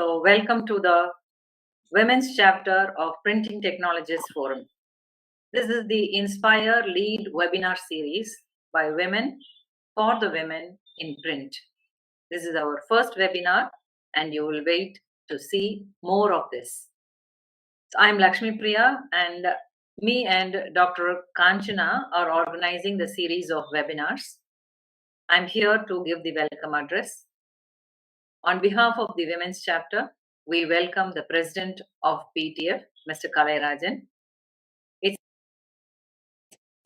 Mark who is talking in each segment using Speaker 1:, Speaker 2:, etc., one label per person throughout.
Speaker 1: So, welcome to the Women's Chapter of Printing Technologies Forum. This is the Inspire Lead webinar series by women for the women in print. This is our first webinar, and you will wait to see more of this. So I'm Lakshmi Priya, and me and Dr. Kanchana are organizing the series of webinars. I'm here to give the welcome address. On behalf of the Women's Chapter, we welcome the President of PTF, Mr. Kalairajan. It's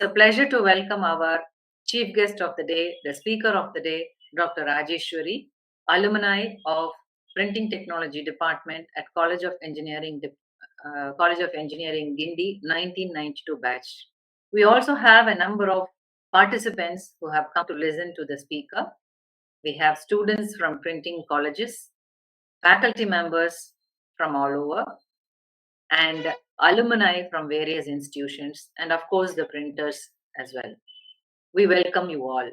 Speaker 1: a pleasure to welcome our Chief Guest of the Day, the Speaker of the Day, Dr. Rajeshwari, alumni of Printing Technology Department at College of Engineering, Guindy, 1992 batch. We also have a number of participants who have come to listen to the speaker. We have students from printing colleges, faculty members from all over, and alumni from various institutions, and of course the printers as well. We welcome you all.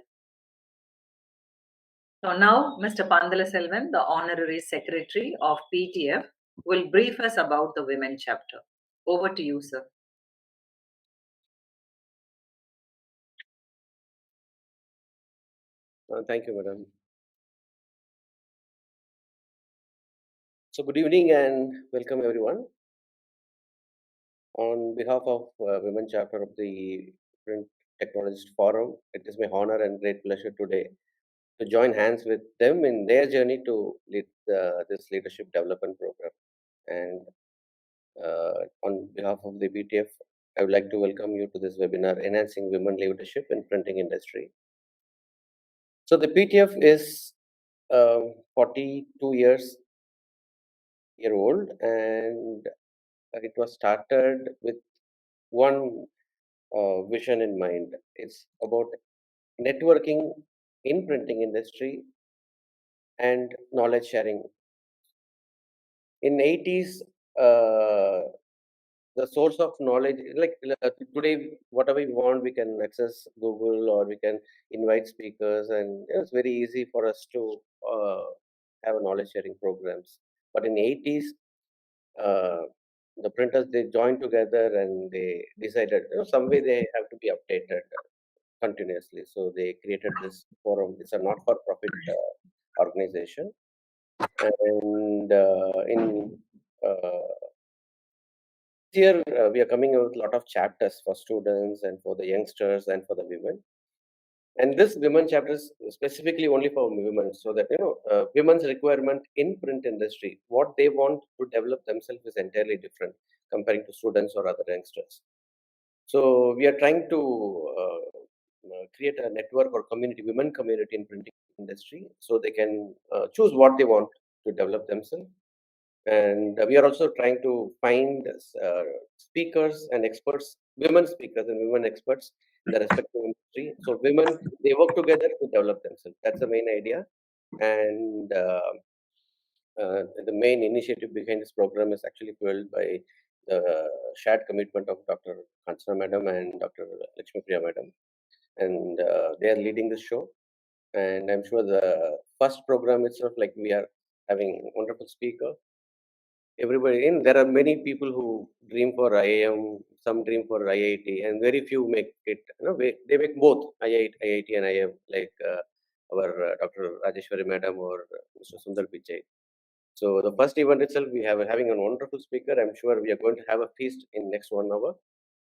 Speaker 1: So now Mr. Pandala Selvan, the Honorary Secretary of PTF, will brief us about the Women Chapter. Over to you, sir.
Speaker 2: Thank you, madam. So good evening and welcome everyone. On behalf of Women Chapter of the Print Technologist Forum, it is my honor and great pleasure today to join hands with them in their journey to lead this leadership development program. And on behalf of the PTF, I would like to welcome you to this webinar, Enhancing Women Leadership in Printing Industry. So the PTF is 42 years old, and it was started with one vision in mind. It's about networking in printing industry and knowledge sharing. In 80s, the source of knowledge, like today, whatever we want, we can access Google or we can invite speakers, and it's very easy for us to have knowledge sharing programs. But in 80s, the printers, they joined together and they decided, some way they have to be updated continuously. So they created this forum. It's a not-for-profit organization, and in here we are coming out with a lot of chapters for students and for the youngsters and for the women. And this women chapter is specifically only for women, so that women's requirement in print industry, what they want to develop themselves is entirely different comparing to students or other youngsters. So we are trying to create a network or community, women community in printing industry, so they can choose what they want to develop themselves. And we are also trying to find speakers and experts, women speakers and women experts in the respective industry. So women, they work together to develop themselves. That's the main idea. And the main initiative behind this program is actually fueled by the shared commitment of Dr. Kanchana Madam and Dr. Lakshmi Priya Madam. And they are leading the show. And I'm sure the first program itself, like we are having a wonderful speaker. Everybody in, there are many people who dream for IIM, some dream for IIT, and very few make it. They make both IIT and IIM, like our Dr. Rajeshwari Madam or Mr. Sundar Pichai. So the first event itself, we have having a wonderful speaker. I'm sure we are going to have a feast in next 1 hour,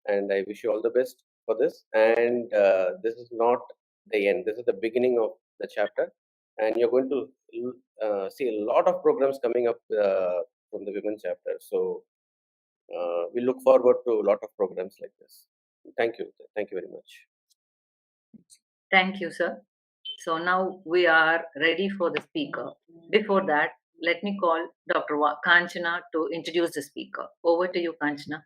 Speaker 2: and I wish you all the best for this. And this is not the end. This is the beginning of the chapter, and you're going to see a lot of programs coming up from the women chapter. So we look forward to a lot of programs like this. Thank you. Thank you very much.
Speaker 1: Thank you, sir. So now we are ready for the speaker. Before that, let me call Dr. Kanchana to introduce the speaker. Over to you, Kanchana.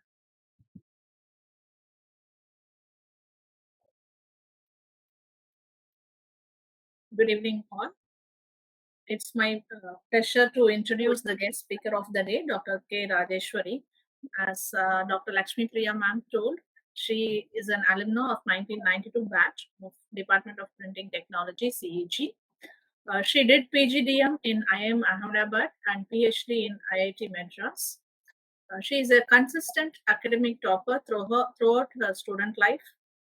Speaker 3: Good evening, all. It's my pleasure to introduce the guest speaker of the day, Dr. K. Rajeshwari. As Dr. Lakshmi Priya ma'am told, she is an alumna of 1992 batch of Department of Printing Technology, CEG. She did PGDM in IIM Ahmedabad and PhD in IIT Madras. She is a consistent academic topper throughout her student life,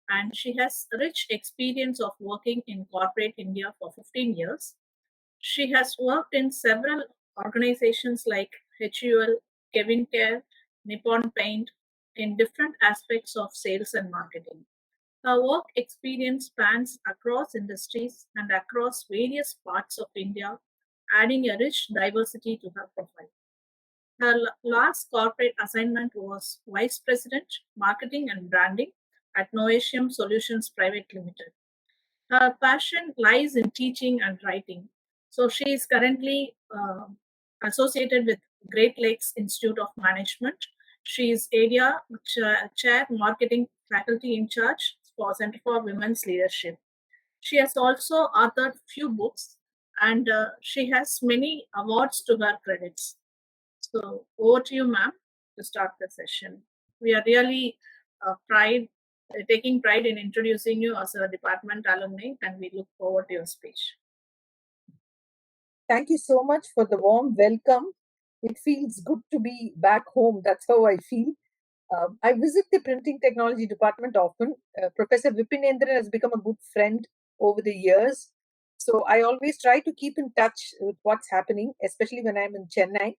Speaker 3: and she has rich experience of working in corporate India for 15 years. She has worked in several organizations like HUL, Cavinkare, Nippon Paint in different aspects of sales and marketing. Her work experience spans across industries and across various parts of India, adding a rich diversity to her profile. Her last corporate assignment was Vice President, Marketing and Branding at Novatium Solutions Private Limited. Her passion lies in teaching and writing. So she is currently associated with Great Lakes Institute of Management. She is area chair marketing faculty in charge for Center for Women's Leadership. She has also authored few books, and she has many awards to her credits. So over to you, ma'am, to start the session. We are really taking pride in introducing you as a department alumni, and we look forward to your speech.
Speaker 4: Thank you so much for the warm welcome. It feels good to be back home. That's how I feel. I visit the printing technology department often. Professor Vipinendran has become a good friend over the years. So I always try to keep in touch with what's happening, especially when I'm in Chennai.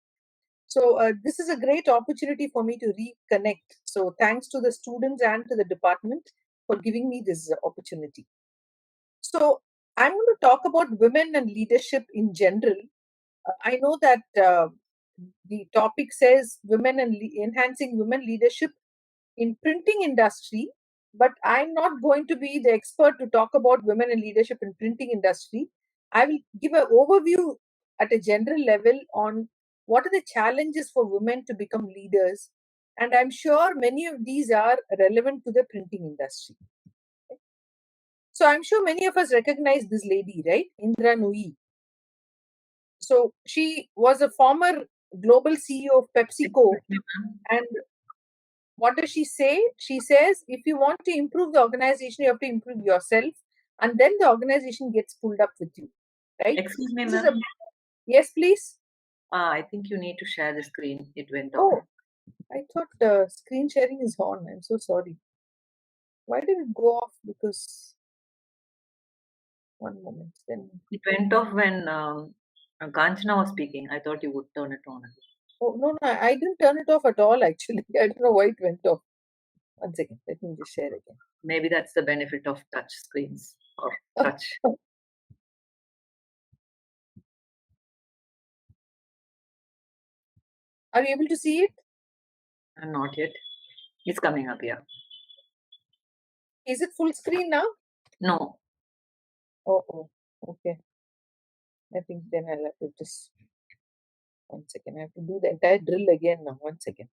Speaker 4: So this is a great opportunity for me to reconnect. So thanks to the students and to the department for giving me this opportunity. So I'm going to talk about women and leadership in general. I know that the topic says women and enhancing women leadership in printing industry, but I'm not going to be the expert to talk about women and leadership in printing industry. I will give an overview at a general level on what are the challenges for women to become leaders, and I'm sure many of these are relevant to the printing industry. So I'm sure many of us recognize this lady, right? Indra Nooyi. So she was a former global CEO of PepsiCo. And what does she say? She says, if you want to improve the organization, you have to improve yourself. And then the organization gets pulled up with you. Right?
Speaker 1: Excuse me,
Speaker 4: This
Speaker 1: ma'am.
Speaker 4: Yes, please.
Speaker 1: I think you need to share the screen. It went off.
Speaker 4: Oh, I thought screen sharing is on. I'm so sorry. Why did it go off? Because one moment. Then
Speaker 1: it went off when Kanchana was speaking. I thought you would turn it on.
Speaker 4: Oh, no, I didn't turn it off at all, actually. I don't know why it went off. One second, let me just share again.
Speaker 1: Maybe that's the benefit of touch screens or touch.
Speaker 4: Are you able to see it?
Speaker 1: Not yet. It's coming up, yeah.
Speaker 4: Is it full screen now?
Speaker 1: No.
Speaker 4: Oh, okay. I think then I'll have to just... One second, I have to do the entire drill again now. One second.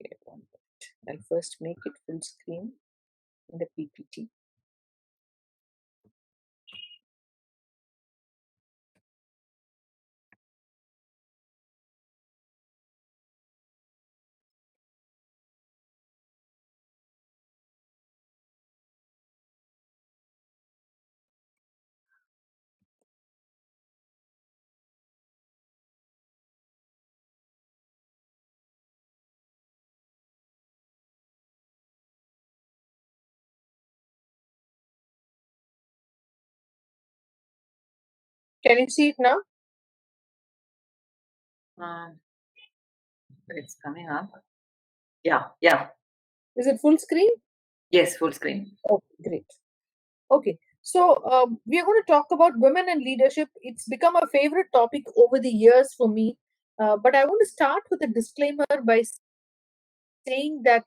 Speaker 4: Okay, I'll first make it full screen in the PPT. Can you see it now?
Speaker 1: It's coming up. Yeah.
Speaker 4: Is it full screen?
Speaker 1: Yes, full screen.
Speaker 4: Okay, great. Okay, so we are going to talk about women and leadership. It's become a favorite topic over the years for me. But I want to start with a disclaimer by saying that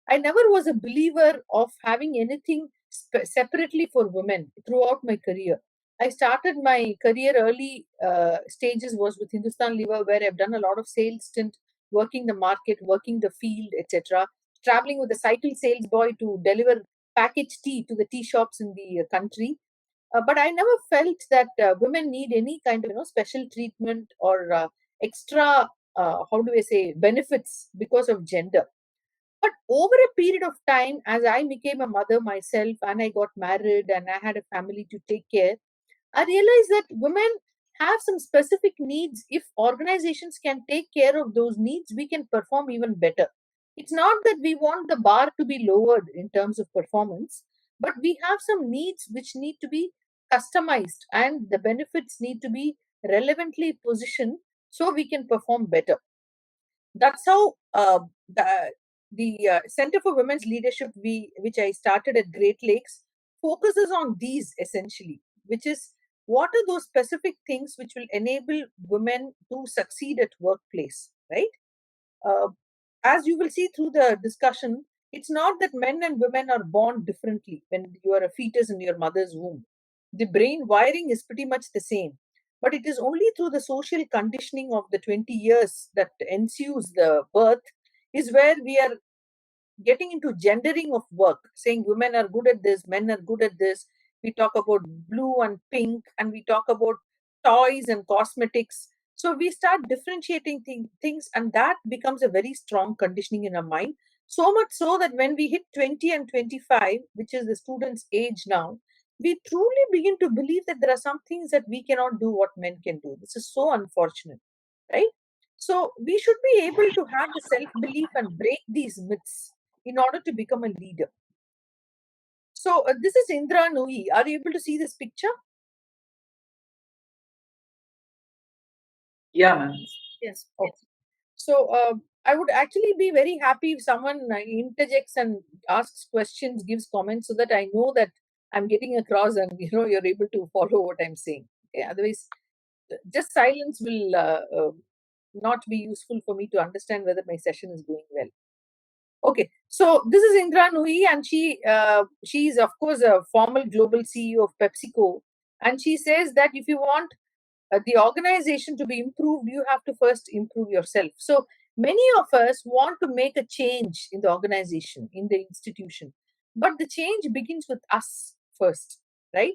Speaker 4: I never was a believer of having anything separately for women throughout my career. I started my career early stages was with Hindustan Lever, where I've done a lot of sales stint, working the market, working the field, etc. Traveling with a cycle sales boy to deliver packaged tea to the tea shops in the country. But I never felt that women need any kind of special treatment or extra how do I say benefits because of gender. But over a period of time, as I became a mother myself and I got married and I had a family to take care, I realized that women have some specific needs. If organizations can take care of those needs, we can perform even better. It's not that we want the bar to be lowered in terms of performance, but we have some needs which need to be customized and the benefits need to be relevantly positioned so we can perform better. That's how the Center for Women's Leadership, which I started at Great Lakes, focuses on these essentially, which is what are those specific things which will enable women to succeed at workplace, right? Uh, as you will see through the discussion, it's not that men and women are born differently when you are a fetus in your mother's womb. The brain wiring is pretty much the same. But it is only through the social conditioning of the 20 years that ensues the birth is where we are getting into gendering of work, saying women are good at this, men are good at this. We talk about blue and pink, and we talk about toys and cosmetics. So we start differentiating things, and that becomes a very strong conditioning in our mind. So much so that when we hit 20 and 25, which is the student's age now, we truly begin to believe that there are some things that we cannot do what men can do. This is so unfortunate, right? So we should be able to have the self belief and break these myths in order to become a leader. So this is Indra Nui. Are you able to see this picture?
Speaker 1: Yeah, ma'am.
Speaker 3: Yes.
Speaker 4: Okay. So I would actually be very happy if someone interjects and asks questions, gives comments, so that I know that I'm getting across and you're able to follow what I'm saying. Okay? Otherwise, just silence will not be useful for me to understand whether my session is going well. Okay, so this is Indra Nui, and she is of course a former global CEO of PepsiCo, and she says that if you want the organization to be improved, you have to first improve yourself. So many of us want to make a change in the organization, in the institution, but the change begins with us first, right?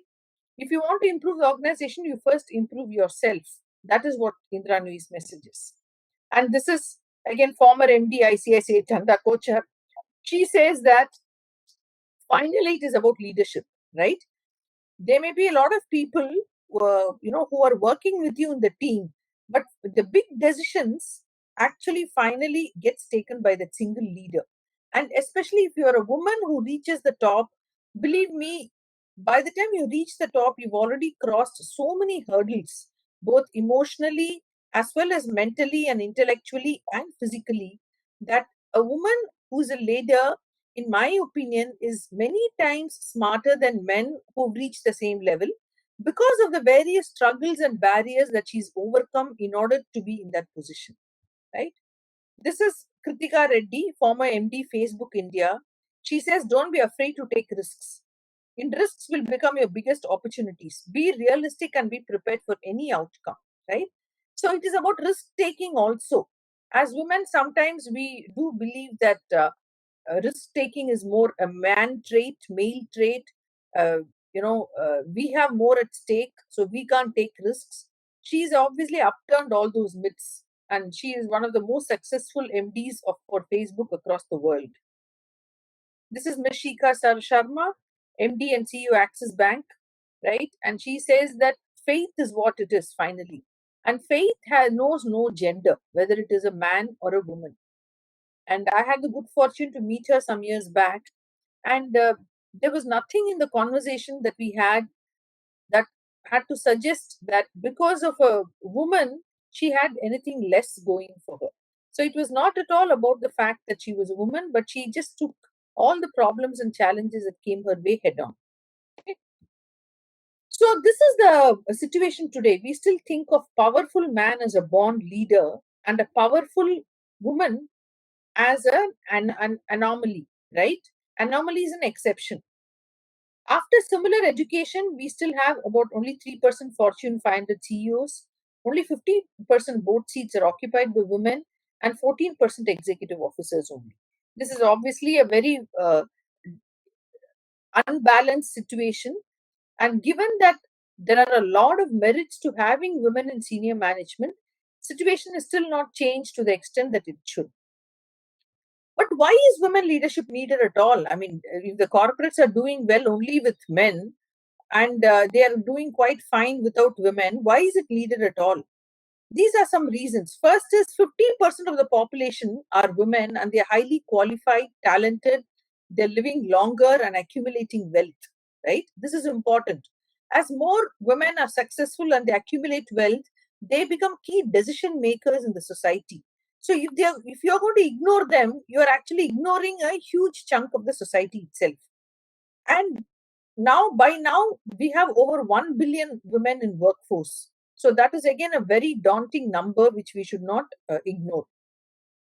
Speaker 4: If you want to improve the organization, you first improve yourself. That is what Indra Nui's message is. And this is again former MD ICICI Chanda Kochar. She says that finally it is about leadership, right? There may be a lot of people who are working with you in the team, but the big decisions actually finally gets taken by that single leader. And especially if you are a woman who reaches the top, believe me, by the time you reach the top, you've already crossed so many hurdles, both emotionally as well as mentally and intellectually and physically, that a woman who's a leader, in my opinion, is many times smarter than men who've reached the same level because of the various struggles and barriers that she's overcome in order to be in that position, right? This is Kritika Reddy, former MD, Facebook India. She says, don't be afraid to take risks. In risks will become your biggest opportunities. Be realistic and be prepared for any outcome, right? So it is about risk taking also. As women, sometimes we do believe that risk taking is more a man trait, male trait. We have more at stake, so we can't take risks. She's obviously upturned all those myths, and she is one of the most successful MDs for Facebook across the world. This is Ms. Shikha Sharma, MD and CEO Axis Bank, right? And she says that faith is what it is finally. And faith knows no gender, whether it is a man or a woman. And I had the good fortune to meet her some years back. And there was nothing in the conversation that we had that had to suggest that because of a woman, she had anything less going for her. So it was not at all about the fact that she was a woman, but she just took all the problems and challenges that came her way head on. Okay. So this is the situation today. We still think of powerful man as a born leader and a powerful woman as an anomaly, right? Anomaly is an exception. After similar education, we still have about only 3% Fortune 500 CEOs, only 50% board seats are occupied by women, and 14% executive officers only. This is obviously a very unbalanced situation. And given that there are a lot of merits to having women in senior management, situation is still not changed to the extent that it should. But why is women leadership needed at all? I mean, if the corporates are doing well only with men and they are doing quite fine without women, why is it needed at all? These are some reasons. First is 50% of the population are women and they're highly qualified, talented, they're living longer and accumulating wealth, right? This is important. As more women are successful and they accumulate wealth, they become key decision makers in the society. So if you're going to ignore them, you're actually ignoring a huge chunk of the society itself. And by now, we have over 1 billion women in workforce. So that is again a very daunting number, which we should not ignore.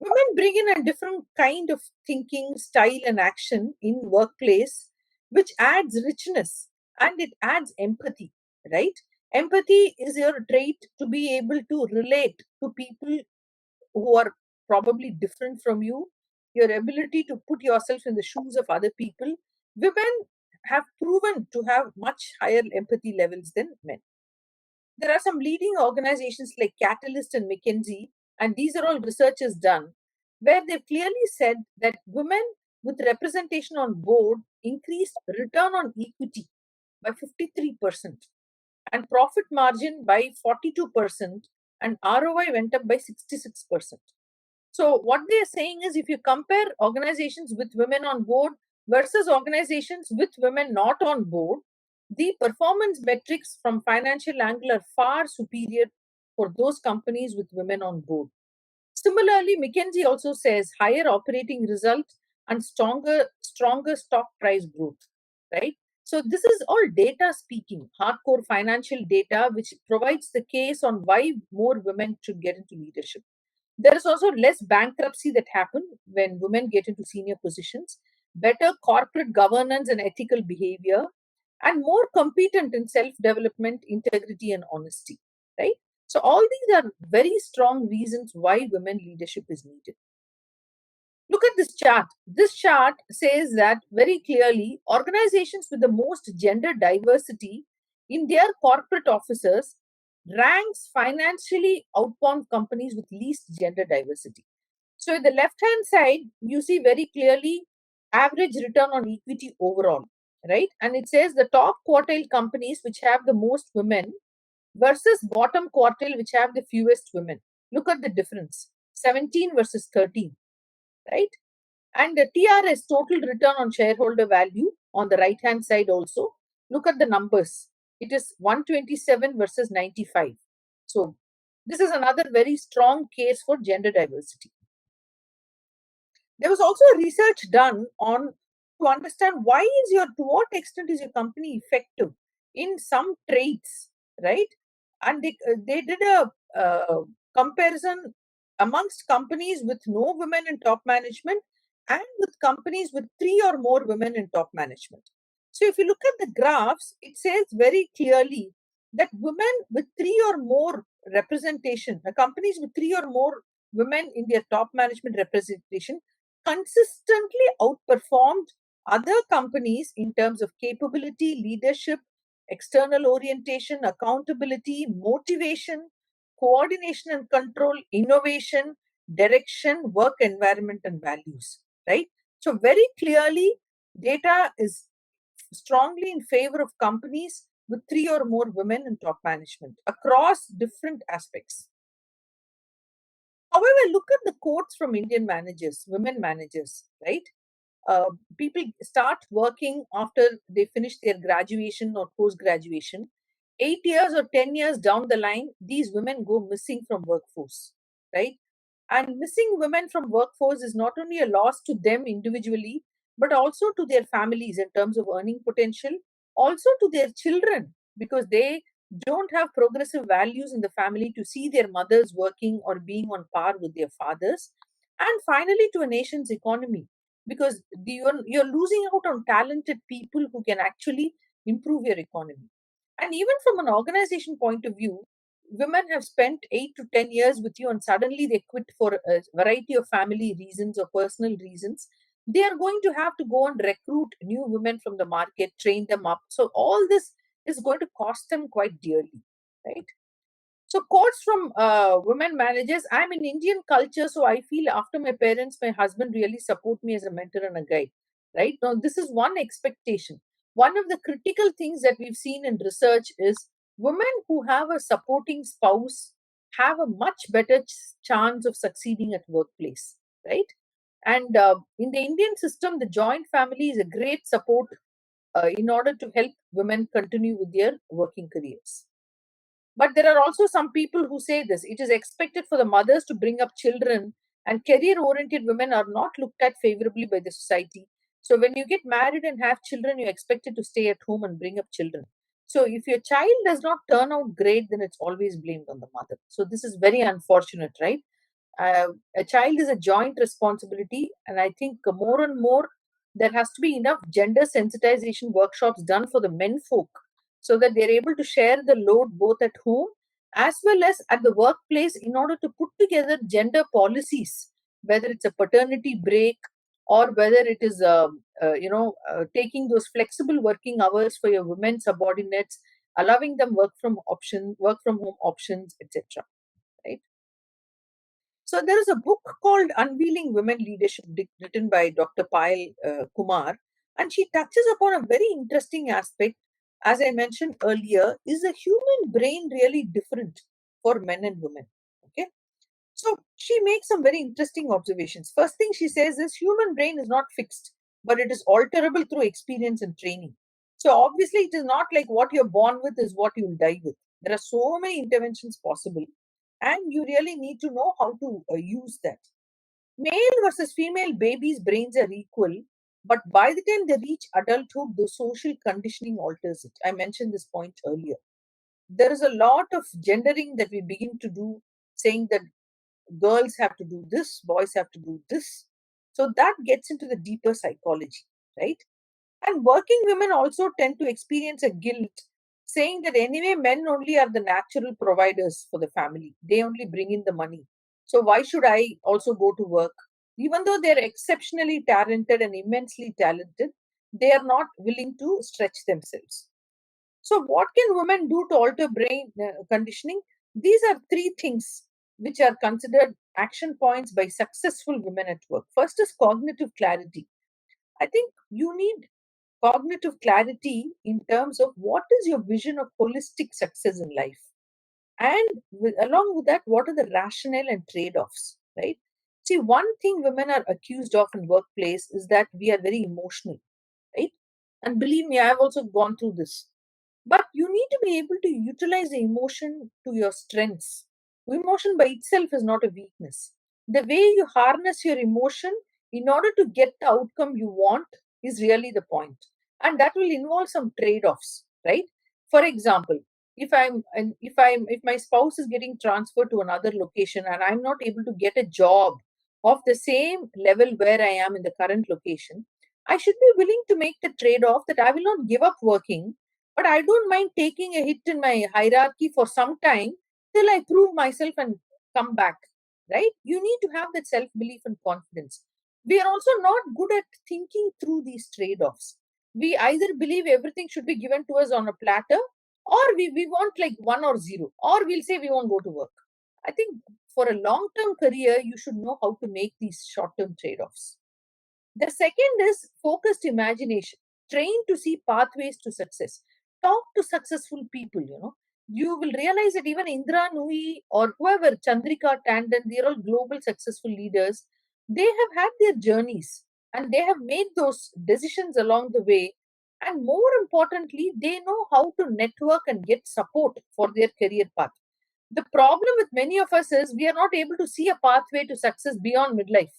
Speaker 4: Women bring in a different kind of thinking, style, and action in workplace, which adds richness and it adds empathy, right? Empathy is your trait to be able to relate to people who are probably different from you, your ability to put yourself in the shoes of other people. Women have proven to have much higher empathy levels than men. There are some leading organizations like Catalyst and McKinsey, and these are all researchers done, where they've clearly said that women with representation on board increased return on equity by 53% and profit margin by 42% and ROI went up by 66%. So what they're saying is if you compare organizations with women on board versus organizations with women not on board, the performance metrics from financial angle are far superior for those companies with women on board. Similarly, McKinsey also says higher operating results and stronger stock price growth, right? So this is all data speaking, hardcore financial data, which provides the case on why more women should get into leadership. There is also less bankruptcy that happen when women get into senior positions, better corporate governance and ethical behavior, and more competent in self-development, integrity, and honesty, right? So all these are very strong reasons why women leadership is needed. Look at this chart. This chart says that very clearly organizations with the most gender diversity in their corporate offices ranks financially outbound companies with least gender diversity. So, at the left hand side, you see very clearly average return on equity overall, right? And it says the top quartile companies which have the most women versus bottom quartile which have the fewest women. Look at the difference 17 versus 13, right? And the TRS, total return on shareholder value, on the right hand side also. Look at the numbers. It is 127 versus 95. So this is another very strong case for gender diversity. There was also a research done on to understand to what extent is your company effective in some traits, right? And they did a comparison amongst companies with no women in top management and with companies with 3 or more women in top management. So if you look at the graphs, it says very clearly that women with 3 or more representation, companies with 3 or more women in their top management representation consistently outperformed other companies in terms of capability, leadership, external orientation, accountability, motivation, coordination and control, innovation, direction, work environment, and values, right? So, very clearly, data is strongly in favor of companies with 3 or more women in top management across different aspects. However, look at the quotes from Indian managers, women managers, right? People start working after they finish their graduation or post graduation. 8 years or 10 years down the line, these women go missing from workforce, right? And missing women from workforce is not only a loss to them individually, but also to their families in terms of earning potential, also to their children, because they don't have progressive values in the family to see their mothers working or being on par with their fathers. And finally, to a nation's economy, because you're losing out on talented people who can actually improve your economy. And even from an organization point of view, women have spent 8 to 10 years with you and suddenly they quit for a variety of family reasons or personal reasons. They are going to have to go and recruit new women from the market, train them up. So all this is going to cost them quite dearly, right? So quotes from women managers. I'm in Indian culture, so I feel after my parents, my husband really support me as a mentor and a guide. Right now, this is one expectation. One of the critical things that we've seen in research is women who have a supporting spouse have a much better chance of succeeding at workplace. Right, and in the Indian system, the joint family is a great support in order to help women continue with their working careers. But there are also some people who say this. It is expected for the mothers to bring up children, and career oriented women are not looked at favorably by the society. So, when you get married and have children, you're expected to stay at home and bring up children. So, if your child does not turn out great, then it's always blamed on the mother. So, this is very unfortunate, right? A child is a joint responsibility, and I think more and more there has to be enough gender sensitization workshops done for the men folk so that they're able to share the load both at home as well as at the workplace in order to put together gender policies, whether it's a paternity break or whether it is taking those flexible working hours for your women subordinates, allowing them work from home options, etc. Right. So there is a book called Unveiling Women Leadership written by Dr. Payal Kumar, and she touches upon a very interesting aspect. As I mentioned earlier, is the human brain really different for men and women? Okay, so she makes some very interesting observations. First thing she says is human brain is not fixed, but it is alterable through experience and training. So obviously, it is not like what you're born with is what you'll die with. There are so many interventions possible, and you really need to know how to use that. Male versus female babies' brains are equal, but by the time they reach adulthood, the social conditioning alters it. I mentioned this point earlier. There is a lot of gendering that we begin to do, saying that girls have to do this, boys have to do this. So that gets into the deeper psychology, right? And working women also tend to experience a guilt, saying that anyway, men only are the natural providers for the family. They only bring in the money. So why should I also go to work? Even though they're exceptionally talented and immensely talented, they are not willing to stretch themselves. So, what can women do to alter brain conditioning? These are three things which are considered action points by successful women at work. First is cognitive clarity. I think you need cognitive clarity in terms of what is your vision of holistic success in life. And along with that, what are the rationale and trade offs, right? See, one thing women are accused of in workplace is that we are very emotional, right? And believe me, I have also gone through this. But you need to be able to utilize the emotion to your strengths. Emotion by itself is not a weakness. The way you harness your emotion in order to get the outcome you want is really the point. And that will involve some trade-offs, right? For example, if my spouse is getting transferred to another location and I'm not able to get a job of the same level where I am in the current location, I should be willing to make the trade-off that I will not give up working, but I don't mind taking a hit in my hierarchy for some time till I prove myself and come back. Right? You need to have that self belief and confidence. We are also not good at thinking through these trade offs. We either believe everything should be given to us on a platter, or we want like 1 or 0, or we'll say we won't go to work. I think for a long term career, you should know how to make these short term trade offs. The second is focused imagination. Train to see pathways to success. Talk to successful people. You will realize that even Indra Nui or whoever, Chandrika Tandon, they're all global successful leaders. They have had their journeys and they have made those decisions along the way. And more importantly, they know how to network and get support for their career path. The problem with many of us is we are not able to see a pathway to success beyond midlife.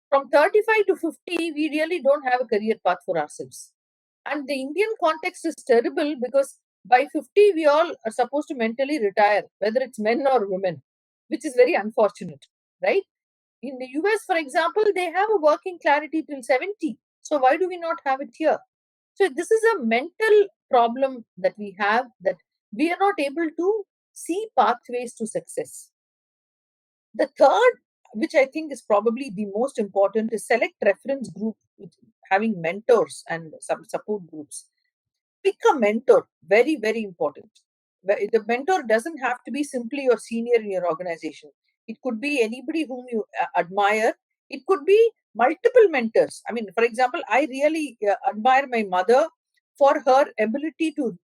Speaker 4: From 35 to 50, we really don't have a career path for ourselves. And the Indian context is terrible because by 50, we all are supposed to mentally retire, whether it's men or women, which is very unfortunate, right? In the US, for example, they have a working clarity till 70. So why do we not have it here? So this is a mental problem that we have, that we are not able to see pathways to success. The third, which I think is probably the most important, is select reference group with having mentors and some support groups. Pick a mentor, very, very important. the mentor doesn't have to be simply your senior in your organization. It could be anybody whom you admire. It could be multiple mentors. I mean, for example, I really admire my mother for her ability to,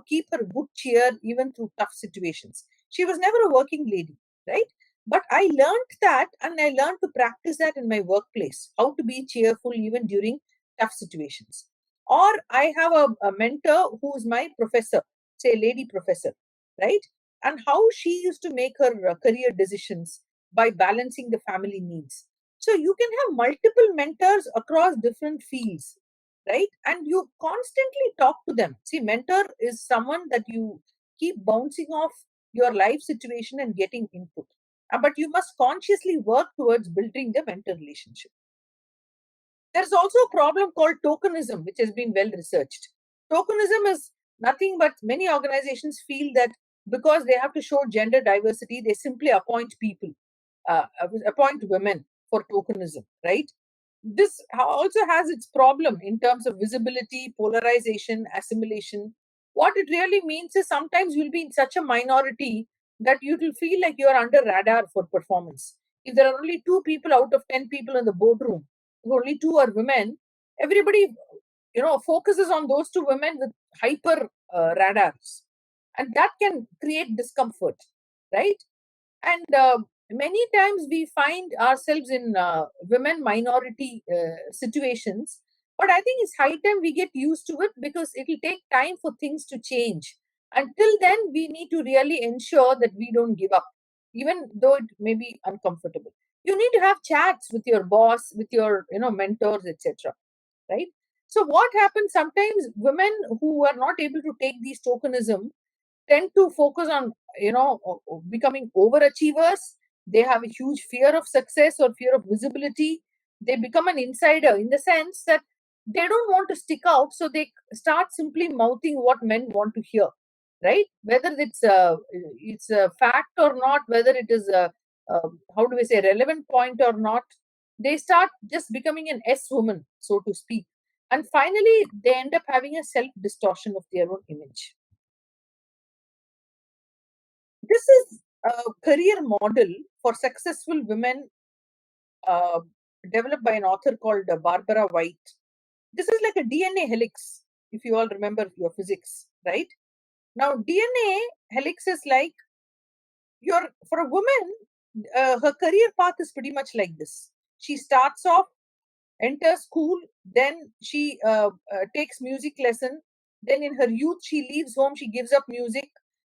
Speaker 4: keep her good cheer even through tough situations. She was never a working lady, right? But I learned that, and I learned to practice that in my workplace, how to be cheerful even during tough situations. Or I have a mentor who is my professor, say lady professor, right? And how she used to make her career decisions by balancing the family needs. So you can have multiple mentors across different fields, right? And you constantly talk to them. See, mentor is someone that you keep bouncing off your life situation and getting input. But you must consciously work towards building the mentor relationship. There's also a problem called tokenism, which has been well researched. Tokenism is nothing but many organizations feel that because they have to show gender diversity, they simply appoint people, appoint women for tokenism, right? This also has its problem in terms of visibility, polarization, assimilation. What it really means is sometimes you'll be in such a minority that you will feel like you're under radar for performance. If there are only 2 people out of 10 people in the boardroom, if only 2 are women, everybody focuses on those 2 women with hyper radars, and that can create discomfort, right? And many times we find ourselves in women minority situations, but I think it's high time we get used to it, because it will take time for things to change. Until then, we need to really ensure that we don't give up, even though it may be uncomfortable. You need to have chats with your boss, with your mentors, etc., right? So what happens sometimes, women who are not able to take these tokenism tend to focus on becoming overachievers. They have a huge fear of success or fear of visibility. They become an insider in the sense that they don't want to stick out, so they start simply mouthing what men want to hear, right? Whether it's a fact or not, whether it is a how do we say relevant point or not, they start just becoming an S woman, so to speak, and finally they end up having a self distortion of their own image. This is a career model for successful women uh, developed by an author called Barbara White. This is like a DNA helix, if you all remember your physics, right? Now, DNA helix is like for a woman, her career path is pretty much like this. She starts off, enters school, then she takes music lesson. Then in her youth, she leaves home, she gives up music.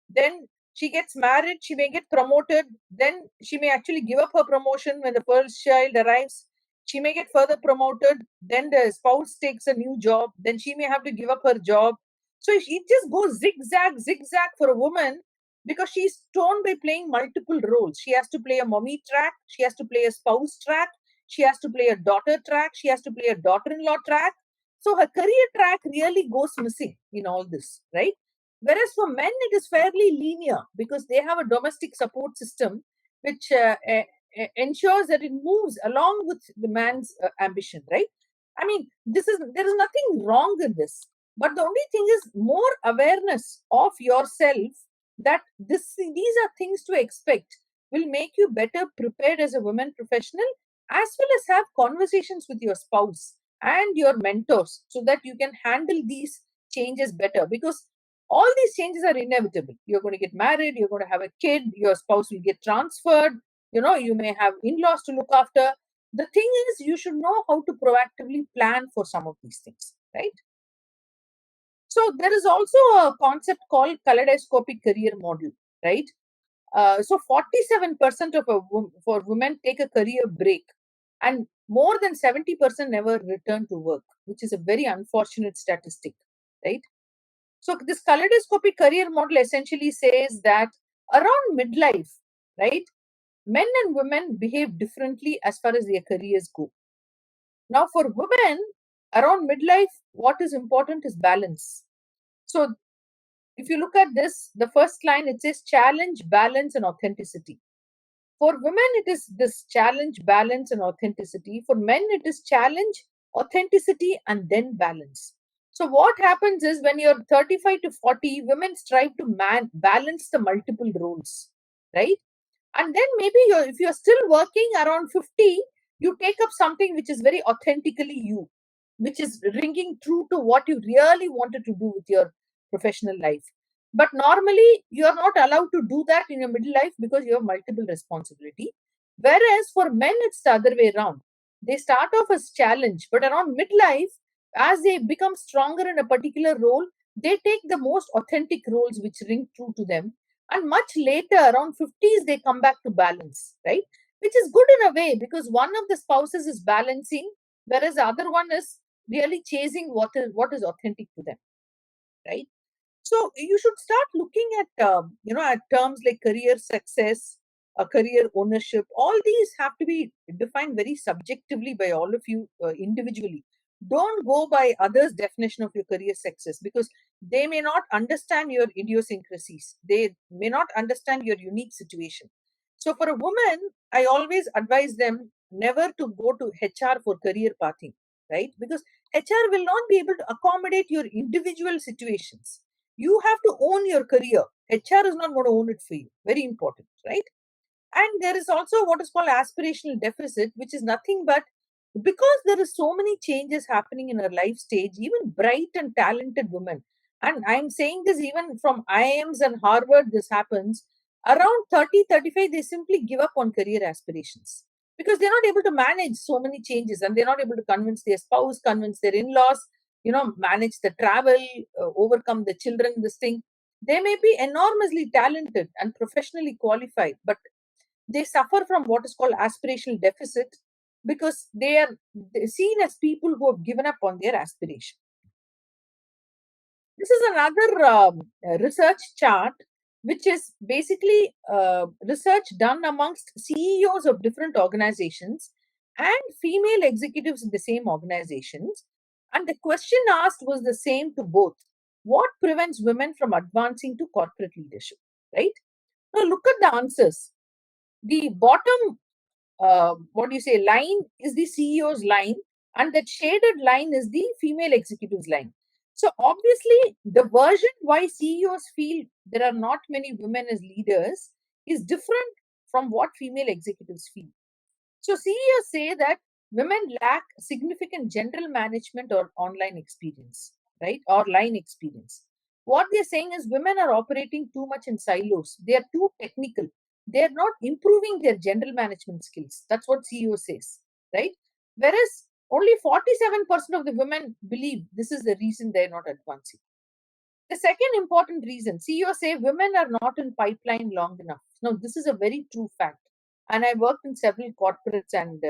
Speaker 4: Then she gets married, she may get promoted. Then she may actually give up her promotion when the first child arrives. She may get further promoted. Then the spouse takes a new job. Then she may have to give up her job. So it just goes zigzag, zigzag for a woman, because she's torn by playing multiple roles. She has to play a mommy track, she has to play a spouse track, she has to play a daughter track, she has to play a daughter-in-law track. So her career track really goes missing in all this, right? Whereas for men, it is fairly linear, because they have a domestic support system which ensures that it moves along with the man's ambition, right? I mean, there is nothing wrong in this, but the only thing is more awareness of yourself, that these are things to expect, will make you better prepared as a women professional, as well as have conversations with your spouse and your mentors, so that you can handle these changes better, because all these changes are inevitable. You're going to get married, you're going to have a kid, your spouse will get transferred, you may have in-laws to look after. The thing is, you should know how to proactively plan for some of these things, right? So there is also a concept called kaleidoscopic career model, right? So 47% for women take a career break, and more than 70% never return to work, which is a very unfortunate statistic, right? So this kaleidoscopic career model essentially says that around midlife, right, men and women behave differently as far as their careers go. Now, for women, around midlife, what is important is balance. So if you look at this, the first line, it says challenge, balance, and authenticity. For women, it is this challenge, balance, and authenticity. For men, it is challenge, authenticity, and then balance. So what happens is when you're 35 to 40, women strive to balance the multiple roles, right? And then maybe if you're still working around 50, you take up something which is very authentically you, which is ringing true to what you really wanted to do with your professional life. But normally, you're not allowed to do that in your middle life because you have multiple responsibility. Whereas for men, it's the other way around. They start off as challenge, but around midlife, as they become stronger in a particular role, they take the most authentic roles which ring true to them. And much later, around 50s, they come back to balance, right? Which is good in a way because one of the spouses is balancing, whereas the other one is really chasing what is authentic to them, right? So you should start looking at at terms like career success, career ownership. All these have to be defined very subjectively by all of you individually. Don't go by others' definition of your career success because they may not understand your idiosyncrasies. They may not understand your unique situation. So for a woman, I always advise them never to go to HR for career pathing, right? Because HR will not be able to accommodate your individual situations. You have to own your career. HR is not going to own it for you. Very important, right? And there is also what is called aspirational deficit, which is nothing but because there is so many changes happening in our life stage, even bright and talented women. And I'm saying this even from IIMs and Harvard, this happens. Around 30, 35, they simply give up on career aspirations because they're not able to manage so many changes and they're not able to convince their spouse, convince their in-laws, manage the travel, overcome the children, this thing. They may be enormously talented and professionally qualified, but they suffer from what is called aspirational deficit because they are seen as people who have given up on their aspiration. This is another research chart, which is basically research done amongst CEOs of different organizations and female executives in the same organizations. And the question asked was the same to both. What prevents women from advancing to corporate leadership, right? Now look at the answers. The bottom, line is the CEO's line, and that shaded line is the female executive's line. So obviously, the version why CEOs feel there are not many women as leaders is different from what female executives feel. So CEOs say that women lack significant general management or online experience, right? Or line experience. What they're saying is women are operating too much in silos. They are too technical. They're not improving their general management skills. That's what CEO says, right? Whereas only 47% of the women believe this is the reason they're not advancing. The second important reason, CEOs say women are not in pipeline long enough. Now, this is a very true fact. And I worked in several corporates and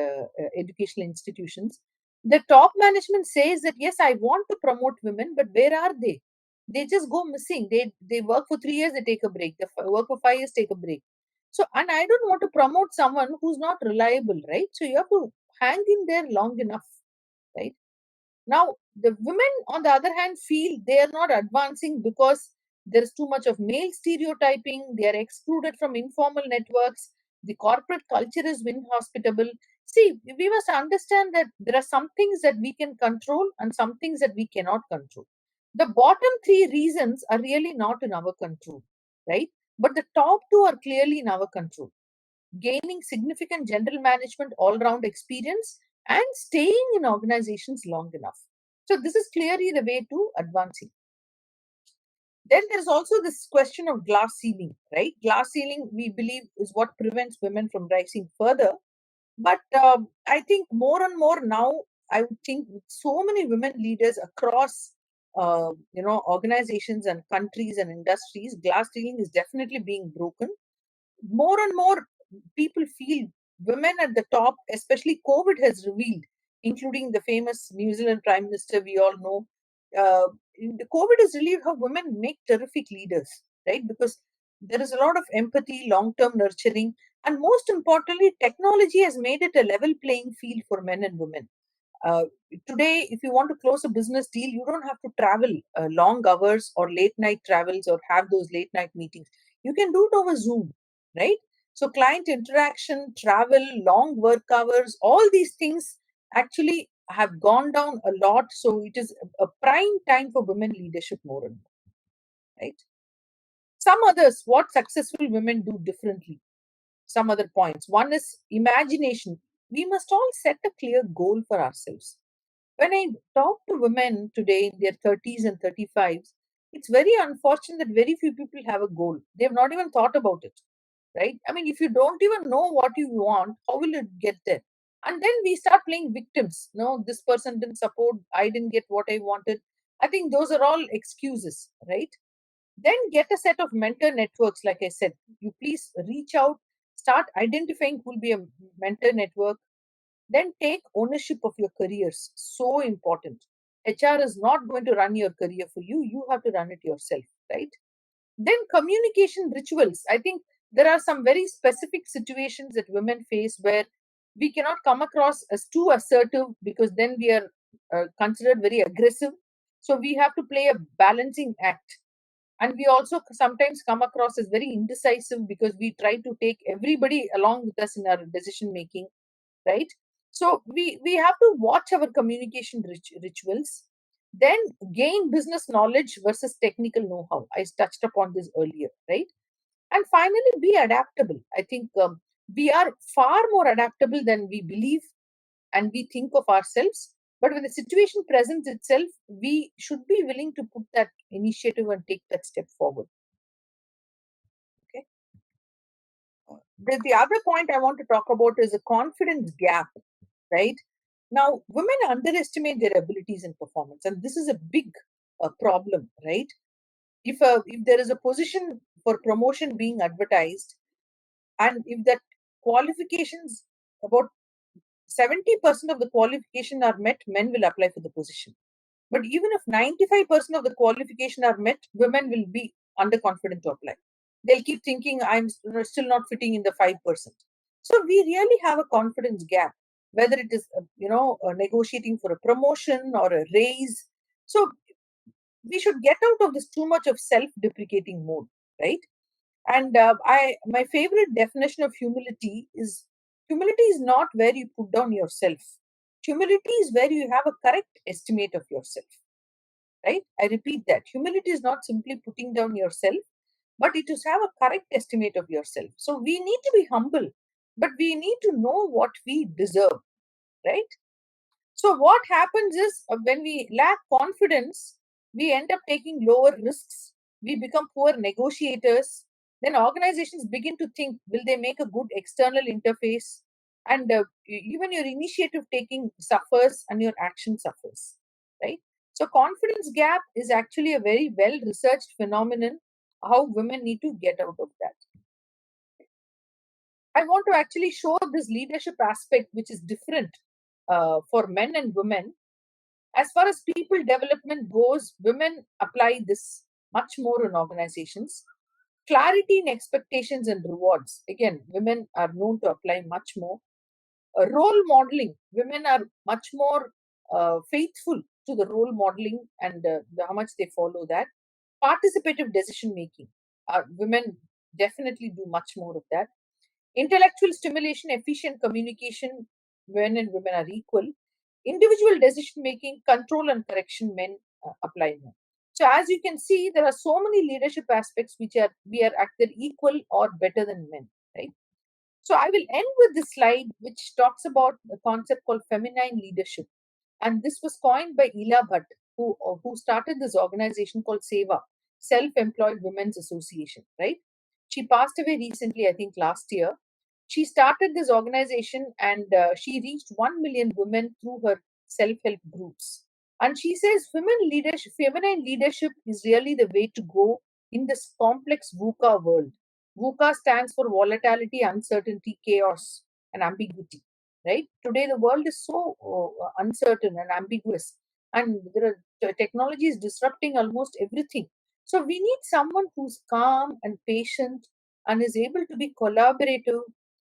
Speaker 4: educational institutions. The top management says that, yes, I want to promote women, but where are they? They just go missing. They work for 3 years, they take a break. They work for 5 years, take a break. So, and I don't want to promote someone who's not reliable, right? So you have to hang in there long enough, right? Now, the women, on the other hand, feel they are not advancing because there is too much of male stereotyping. They are excluded from informal networks. The corporate culture is inhospitable. See, we must understand that there are some things that we can control and some things that we cannot control. The bottom three reasons are really not in our control, right? But the top two are clearly in our control. Gaining significant general management all-round experience and staying in organizations long enough. So this is clearly the way to advancing. Then there's also this question of glass ceiling, right? Glass ceiling, we believe, is what prevents women from rising further. But I think more and more now, I would think with so many women leaders across, organizations and countries and industries, glass ceiling is definitely being broken. More and more people feel women at the top, especially COVID has revealed, including the famous New Zealand Prime Minister, we all know. The COVID has revealed how women make terrific leaders, right? Because there is a lot of empathy, long-term nurturing, and most importantly, technology has made it a level playing field for men and women. Today, if you want to close a business deal, you don't have to travel long hours or late night travels or have those late night meetings. You can do it over Zoom, right? So client interaction, travel, long work hours, all these things actually have gone down a lot. So it is a prime time for women leadership more and more, right? Some others, what successful women do differently. Some other points. One is imagination. We must all set a clear goal for ourselves. When I talk to women today in their 30s and 35s, it's very unfortunate that very few people have a goal. They have not even thought about it, right? I mean, if you don't even know what you want, how will you get there? And then we start playing victims. No, this person didn't support, I didn't get what I wanted. I think those are all excuses, right? Then get a set of mentor networks, like I said. You please reach out, start identifying who will be a mentor network. Then take ownership of your careers. So important. HR is not going to run your career for you. You have to run it yourself, right? Then communication rituals. I think there are some very specific situations that women face where we cannot come across as too assertive, because then we are considered very aggressive. So we have to play a balancing act. And we also sometimes come across as very indecisive, because we try to take everybody along with us in our decision making, right? So we have to watch our communication rituals. Then gain business knowledge versus technical know-how. I touched upon this earlier, right? And finally, be adaptable. I think we are far more adaptable than we believe and we think of ourselves. But when the situation presents itself, we should be willing to put that initiative and take that step forward. Okay. The other point I want to talk about is a confidence gap, right? Now, women underestimate their abilities and performance, and this is a big problem, right? If there is a position for promotion being advertised, and if that qualifications, about 70% of the qualification are met, men will apply for the position. But even if 95% of the qualification are met, women will be underconfident to apply. They'll keep thinking, I'm still not fitting in the 5%. So we really have a confidence gap, whether it is, negotiating for a promotion or a raise. So we should get out of this too much of self-deprecating mode, right? And my favorite definition of humility is not where you put down yourself. Humility is where you have a correct estimate of yourself, right? I repeat that. Humility is not simply putting down yourself, but it is have a correct estimate of yourself. So we need to be humble, but we need to know what we deserve, right? So what happens is, when we lack confidence, we end up taking lower risks. We become poor negotiators. Then organizations begin to think, will they make a good external interface? And even your initiative taking suffers and your action suffers, right? So confidence gap is actually a very well researched phenomenon, how women need to get out of that. I want to actually show this leadership aspect, which is different for men and women. As far as people development goes, women apply this much more in organizations. Clarity in expectations and rewards. Again, women are known to apply much more. Role modeling. Women are much more faithful to the role modeling and how much they follow that. Participative decision making. Women definitely do much more of that. Intellectual stimulation, efficient communication, men and women are equal. Individual decision making, control and correction, men apply more. So as you can see, there are so many leadership aspects which we are either equal or better than men, right? So I will end with this slide, which talks about a concept called feminine leadership. And this was coined by Ila Bhatt, who started this organization called SEVA, Self-Employed Women's Association, right? She passed away recently, I think last year. She started this organization, and she reached 1 million women through her self-help groups. And she says feminine leadership is really the way to go in this complex VUCA world. VUCA stands for volatility, uncertainty, chaos, and ambiguity. Right? Today, the world is so uncertain and ambiguous, and technology is disrupting almost everything. So we need someone who's calm and patient and is able to be collaborative,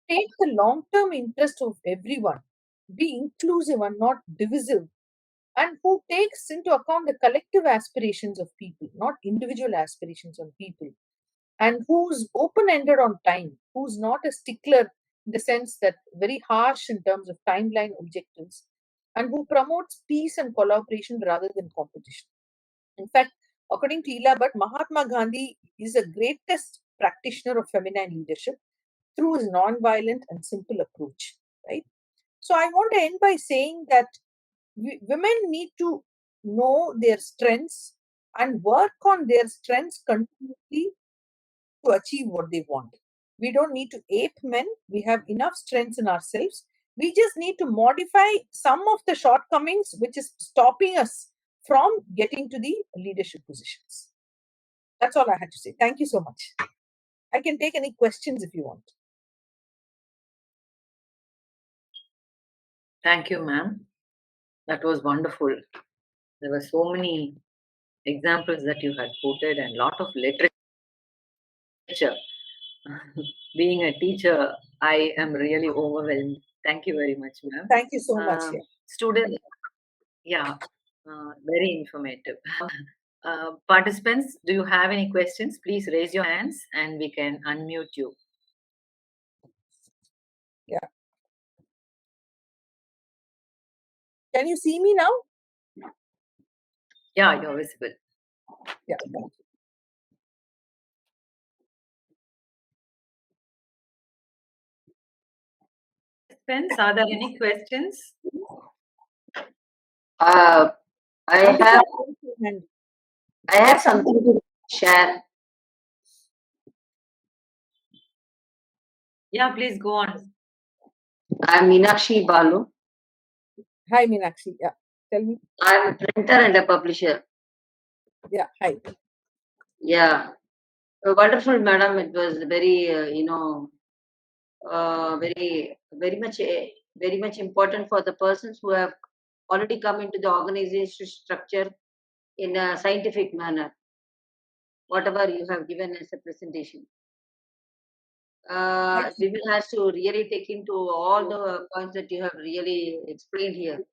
Speaker 4: take the long-term interest of everyone, be inclusive and not divisive, and who takes into account the collective aspirations of people, not individual aspirations of people, and who's open-ended on time, who's not a stickler in the sense that very harsh in terms of timeline objectives, and who promotes peace and collaboration rather than competition. In fact, according to Ila, Mahatma Gandhi is the greatest practitioner of feminine leadership through his non-violent and simple approach. Right. So I want to end by saying that women need to know their strengths and work on their strengths continuously to achieve what they want. We don't need to ape men. We have enough strengths in ourselves. We just need to modify some of the shortcomings which is stopping us from getting to the leadership positions. That's all I had to say. Thank you so much. I can take any questions if you want.
Speaker 1: Thank you, ma'am. That was wonderful. There were so many examples that you had quoted and a lot of literature. Being a teacher, I am really overwhelmed. Thank you very much, ma'am.
Speaker 4: Thank you so much. Yeah.
Speaker 1: Students, very informative. Participants, do you have any questions? Please raise your hands and we can unmute you.
Speaker 4: Yeah. Can you see me now?
Speaker 1: Yeah, you're visible.
Speaker 4: Yeah. Thank you.
Speaker 1: Participants, are there any questions?
Speaker 5: I have something to share.
Speaker 1: Yeah, please go on.
Speaker 5: I'm Meenakshi Balu.
Speaker 4: Hi, Meenakshi. Yeah, tell me.
Speaker 5: I'm a printer and a publisher.
Speaker 4: Yeah, hi.
Speaker 5: Yeah, wonderful, madam. It was very, very much important for the persons who have already come into the organization structure in a scientific manner. Whatever you have given as a presentation. Women has to really take into all the points that you have really explained here.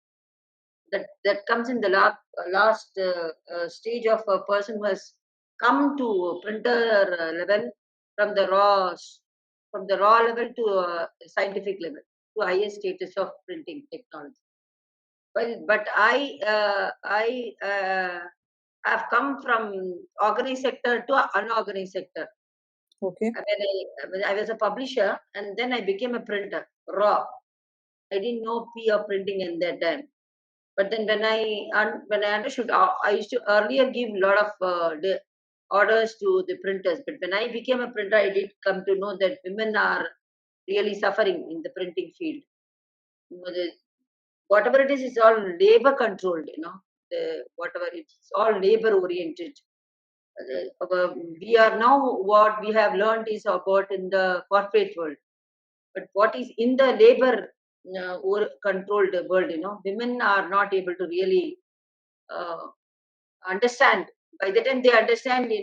Speaker 5: That comes in the last stage of a person who has come to printer level from the raw level to scientific level to highest status of printing technology. But I have come from organized sector to unorganized sector.
Speaker 4: Okay.
Speaker 5: When I was a publisher, and then I became a printer, raw. I didn't know P of printing in that time. But then when I understood, I used to earlier give a lot of the orders to the printers. But when I became a printer, I did come to know that women are really suffering in the printing field. Whatever it is, it's all labor controlled. Whatever it's all labor oriented. We are now what we have learned is about in the corporate world, but what is in the labor controlled world, women are not able to really understand. By the time they understand, they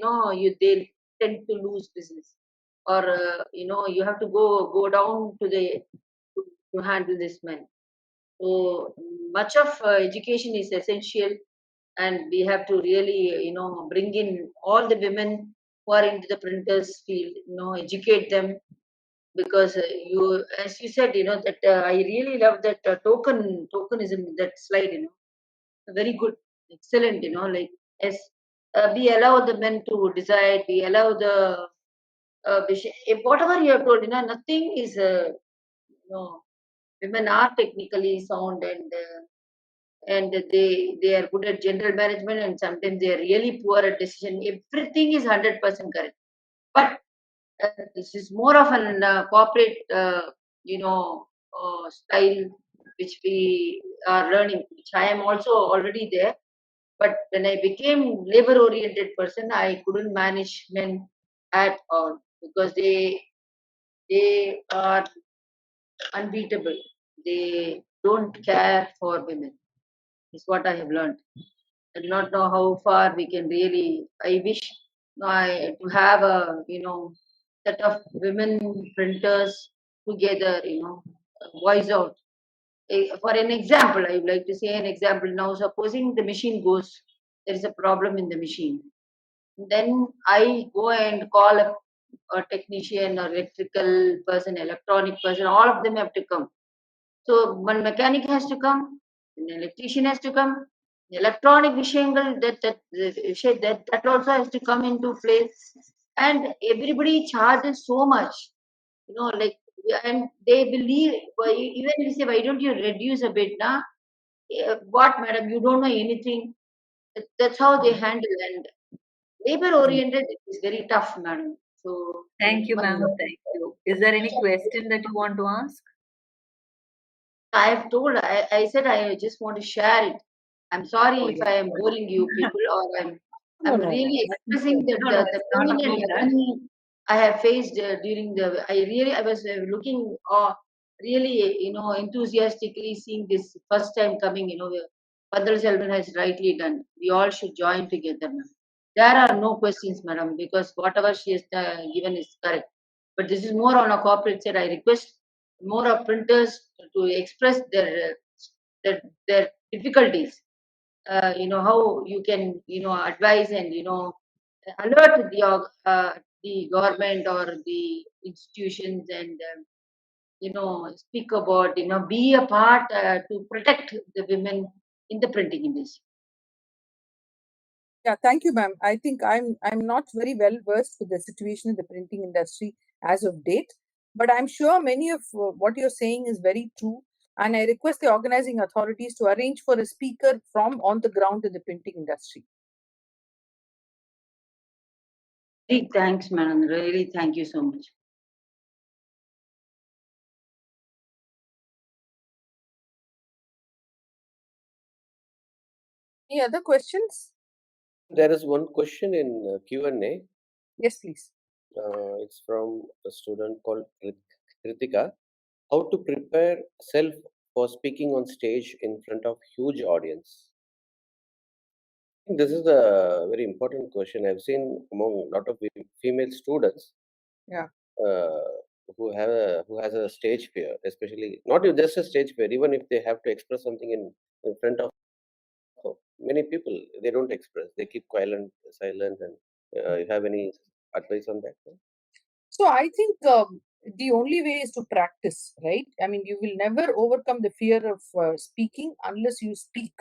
Speaker 5: tend to lose business, or you have to go down to handle this man. So much of education is essential, and we have to really bring in all the women who are into the printers field, educate them, because you, as you said, that I really love that tokenism, that slide, very good, excellent, like, as we allow the men to decide, we allow the whatever you have told, nothing is women are technically sound, and they are good at general management, and sometimes they are really poor at decision. Everything is 100% correct, but this is more of an corporate style which we are learning, which I am also already there. But when I became labor oriented person, I couldn't manage men at all, because they are unbeatable. They don't care for women, is what I have learned. I do not know how far we can really. I wish to have a set of women printers together, voice out. For an example, I would like to say an example now. Supposing the machine goes, there is a problem in the machine. Then I go and call a technician or electrical person, electronic person. All of them have to come. So one mechanic has to come, An electrician has to come. Electronic vishayangal that also has to come into place. And everybody charges so much, like, and they believe, even we say, why don't you reduce a bit, na? What, madam, you don't know anything. That's how they handle, and labor oriented is very tough, madam. So
Speaker 1: Thank you, ma'am. Thank you. Is there any question that you want to ask?
Speaker 5: I have told, I said I just want to share it. I'm sorry if I am boring you people, or I'm
Speaker 4: No,
Speaker 5: really expressing
Speaker 1: No, no,
Speaker 5: the
Speaker 1: it's not
Speaker 5: pain and
Speaker 1: about that.
Speaker 5: agony I have faced during the. I was looking, really, enthusiastically seeing this first time coming. Padal Selvan has rightly done. We all should join together, ma'am. There are no questions, madam, because whatever she has given is correct. But this is more on a corporate side. I request more of printers to express their difficulties. How you can advise and alert the government or the institutions, and speak about, be a part to protect the women in the printing industry.
Speaker 4: Yeah, thank you, ma'am. I think I'm not very well versed with the situation in the printing industry as of date, but I'm sure many of what you're saying is very true. And I request the organizing authorities to arrange for a speaker from on the ground in the printing industry.
Speaker 5: Really, thanks, madam. Really, thank you so much.
Speaker 4: Any other questions?
Speaker 2: There is one question in Q&A.
Speaker 4: Yes, please.
Speaker 2: It's from a student called Kritika. How to prepare self for speaking on stage in front of huge audience? This is a very important question. I've seen among a lot of female students,
Speaker 4: Yeah.
Speaker 2: who has a stage fear, especially not just a stage fear. Even if they have to express something in front of many people, they don't express. They keep silent, and you have any advice on that?
Speaker 4: So I think the only way is to practice, right? I mean, you will never overcome the fear of speaking unless you speak.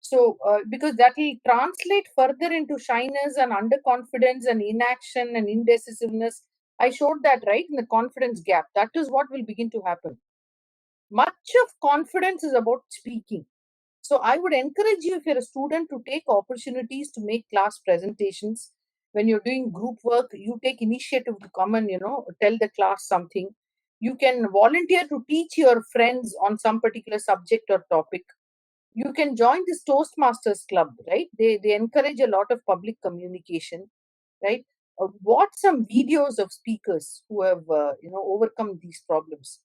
Speaker 4: So, because that will translate further into shyness and underconfidence and inaction and indecisiveness. I showed that, right, in the confidence gap. That is what will begin to happen. Much of confidence is about speaking. So, I would encourage you, if you're a student, to take opportunities to make class presentations. When you're doing group work, you take initiative to come and, tell the class something. You can volunteer to teach your friends on some particular subject or topic. You can join this Toastmasters club, right? They encourage a lot of public communication, right? Watch some videos of speakers who have overcome these problems.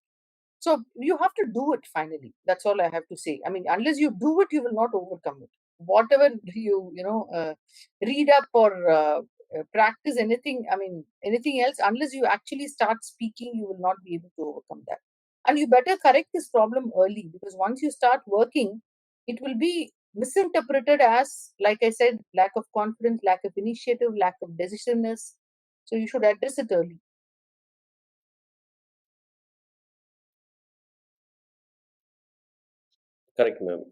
Speaker 4: So you have to do it finally. That's all I have to say. I mean, unless you do it, you will not overcome it. Whatever you read up or practice anything, I mean, anything else, unless you actually start speaking, you will not be able to overcome that. And you better correct this problem early, because once you start working, it will be misinterpreted as, like I said, lack of confidence, lack of initiative, lack of decisiveness. So you should address it early.
Speaker 2: Correct, ma'am.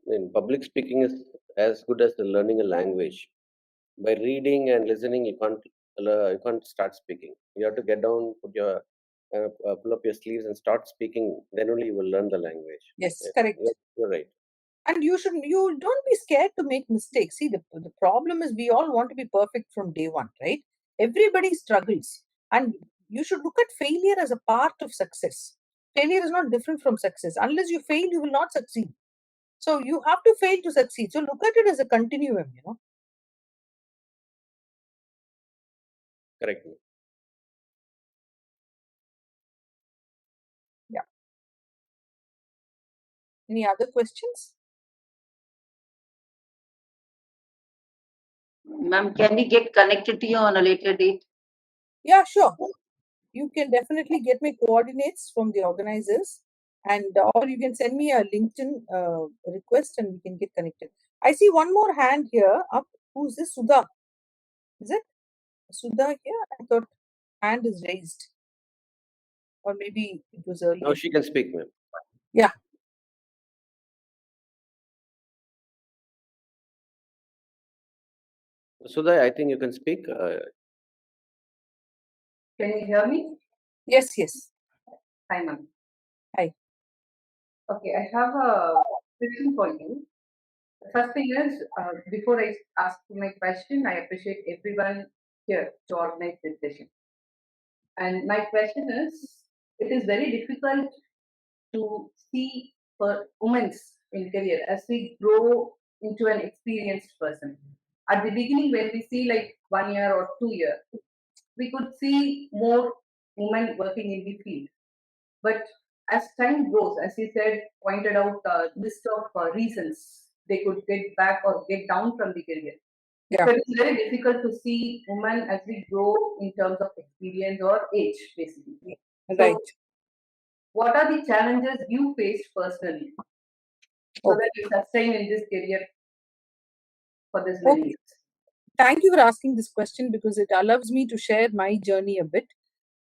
Speaker 2: In public speaking is as good as the learning a language. By reading and listening, you can't start speaking. You have to get down, pull up your sleeves and start speaking. Then only you will learn the language.
Speaker 4: Yes, correct.
Speaker 2: You're right.
Speaker 4: And you don't be scared to make mistakes. See, the problem is we all want to be perfect from day one, right? Everybody struggles. And you should look at failure as a part of success. Failure is not different from success. Unless you fail, you will not succeed. So you have to fail to succeed. So look at it as a continuum.
Speaker 2: Correct.
Speaker 4: Yeah. Any other questions?
Speaker 5: Ma'am, can we get connected to you on a later date?
Speaker 4: Yeah, sure. You can definitely get my coordinates from the organizers, and or you can send me a LinkedIn request and we can get connected. I see one more hand here up. Who's this? Sudha. Is it Sudha here? I thought hand is raised, or maybe it was earlier.
Speaker 2: Now she can speak, ma'am.
Speaker 4: Yeah.
Speaker 2: Sudha, I think you can speak.
Speaker 1: Can you hear me?
Speaker 4: Yes, yes.
Speaker 1: Hi, ma'am.
Speaker 4: Hi.
Speaker 1: Okay, I have a question for you. The first thing is, before I ask my question, I appreciate everyone here to organize this session. And my question is, it is very difficult to see for women in career as we grow into an experienced person. At the beginning, when we see like 1 year or 2 year, we could see more women working in the field. But as time goes, as you said, pointed out a list of reasons they could get back or get down from the career.
Speaker 4: Yeah.
Speaker 1: So it's very difficult to see women as we grow in terms of experience or age, basically.
Speaker 4: Right.
Speaker 1: So, what are the challenges you faced personally so that you sustain in this career for this many
Speaker 4: Okay.
Speaker 1: years?
Speaker 4: Thank you for asking this question because it allows me to share my journey a bit.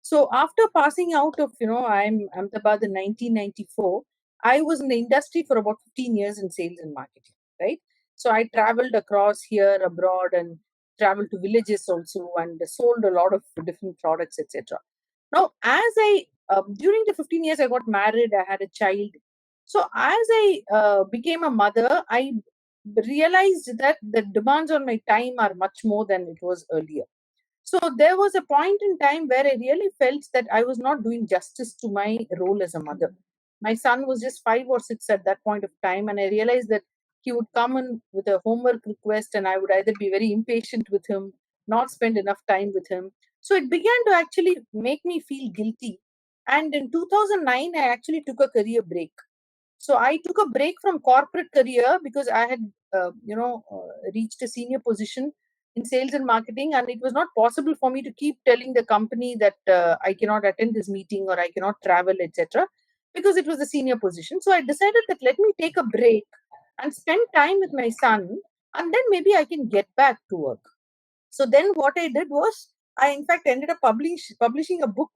Speaker 4: So after passing out of, I'm Ahmedabad in 1994, I was in the industry for about 15 years in sales and marketing, right? So I traveled across here, abroad, and traveled to villages also, and sold a lot of different products, etc. Now, during the 15 years, I got married, I had a child. So as I became a mother, I realized that the demands on my time are much more than it was earlier. So there was a point in time where I really felt that I was not doing justice to my role as a mother. My son was just 5 or 6 at that point of time, and I realized that he would come in with a homework request, and I would either be very impatient with him, not spend enough time with him. So it began to actually make me feel guilty. And in 2009, I actually took a career break. So I took a break from corporate career because I had, reached a senior position in sales and marketing, and it was not possible for me to keep telling the company that I cannot attend this meeting or I cannot travel, etc., because it was a senior position. So I decided that let me take a break and spend time with my son, and then maybe I can get back to work. So then what I did was, I in fact ended up publishing a book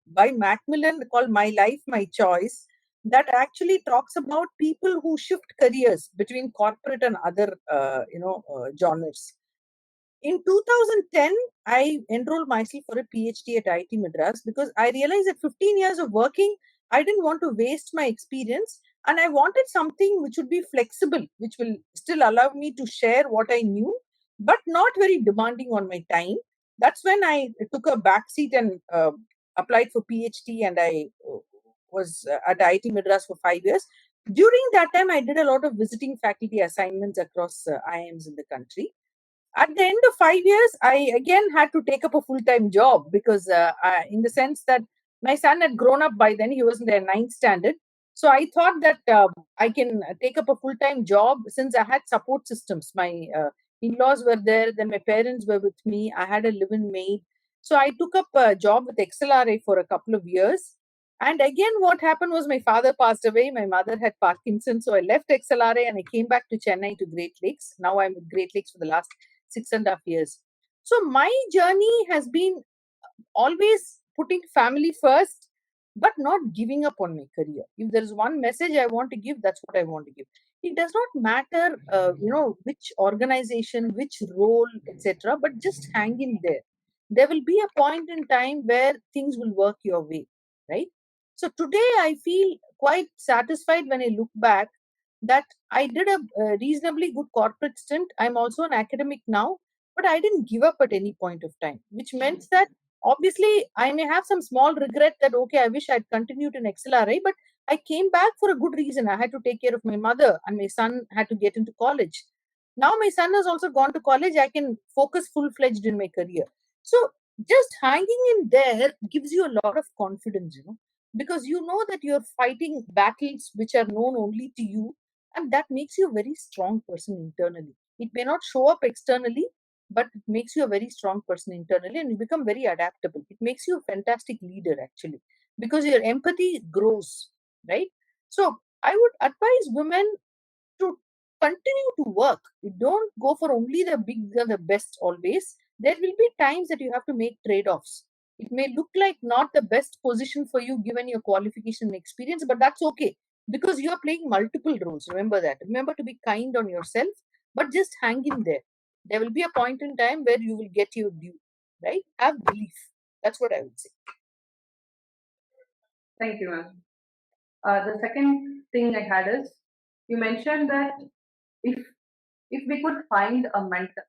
Speaker 4: by Macmillan called My Life, My Choice, that actually talks about people who shift careers between corporate and other, genres. In 2010, I enrolled myself for a PhD at IIT Madras because I realized that 15 years of working, I didn't want to waste my experience, and I wanted something which would be flexible, which will still allow me to share what I knew, but not very demanding on my time. That's when I took a backseat and applied for PhD, and I was at IIT Madras for 5 years. During that time, I did a lot of visiting faculty assignments across IIMs in the country. At the end of 5 years, I again had to take up a full-time job because, in the sense that my son had grown up by then, he was in the ninth standard. So I thought that I can take up a full-time job since I had support systems. My in-laws were there, then my parents were with me. I had a live-in maid. So I took up a job with XLRA for a couple of years. And again, what happened was my father passed away. My mother had Parkinson's. So I left XLRA and I came back to Chennai to Great Lakes. Now I'm with Great Lakes for the last 6.5 years. So my journey has been always putting family first, but not giving up on my career. If there is one message I want to give, that's what I want to give. It does not matter, which organization, which role, etc., but just hang in there. There will be a point in time where things will work your way, right? So today I feel quite satisfied when I look back that I did a reasonably good corporate stint. I'm also an academic now, but I didn't give up at any point of time, which meant that obviously I may have some small regret that, okay, I wish I'd continued in XLRA, but I came back for a good reason. I had to take care of my mother, and my son had to get into college. Now my son has also gone to college. I can focus full-fledged in my career. So just hanging in there gives you a lot of confidence, because you know that you're fighting battles which are known only to you, and that makes you a very strong person internally. It may not show up externally, but it makes you a very strong person internally, and you become very adaptable. It makes you a fantastic leader, actually, because your empathy grows, right? So I would advise women to continue to work. You don't go for only the big and the best always. There will be times that you have to make trade-offs. It may look like not the best position for you given your qualification and experience, but that's okay because you are playing multiple roles. Remember that. Remember to be kind on yourself, but just hang in there. There will be a point in time where you will get your due, right? Have belief. That's what I would say.
Speaker 6: Thank you, ma'am. The second thing I had is, you mentioned that if we could find a mentor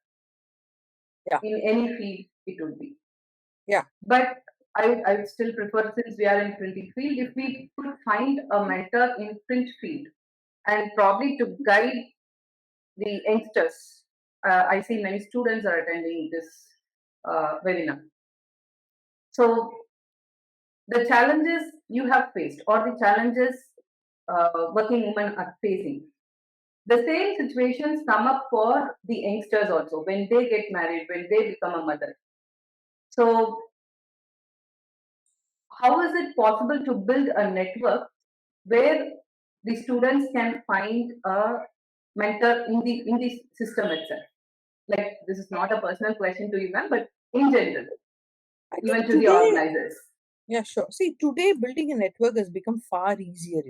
Speaker 6: in any field, it would be.
Speaker 4: Yeah.
Speaker 6: But I would still prefer, since we are in printing field, if we could find a mentor in print field, and probably to guide the youngsters. I see many students are attending this webinar. So the challenges you have faced, or the challenges working women are facing, the same situations come up for the youngsters also when they get married, when they become a mother. So how is it possible to build a network where the students can find a mentor in the system itself? Like, this is not a personal question to you, ma'am, but in general, even to the organizers.
Speaker 4: Yeah, sure. See, today building a network has become far easier.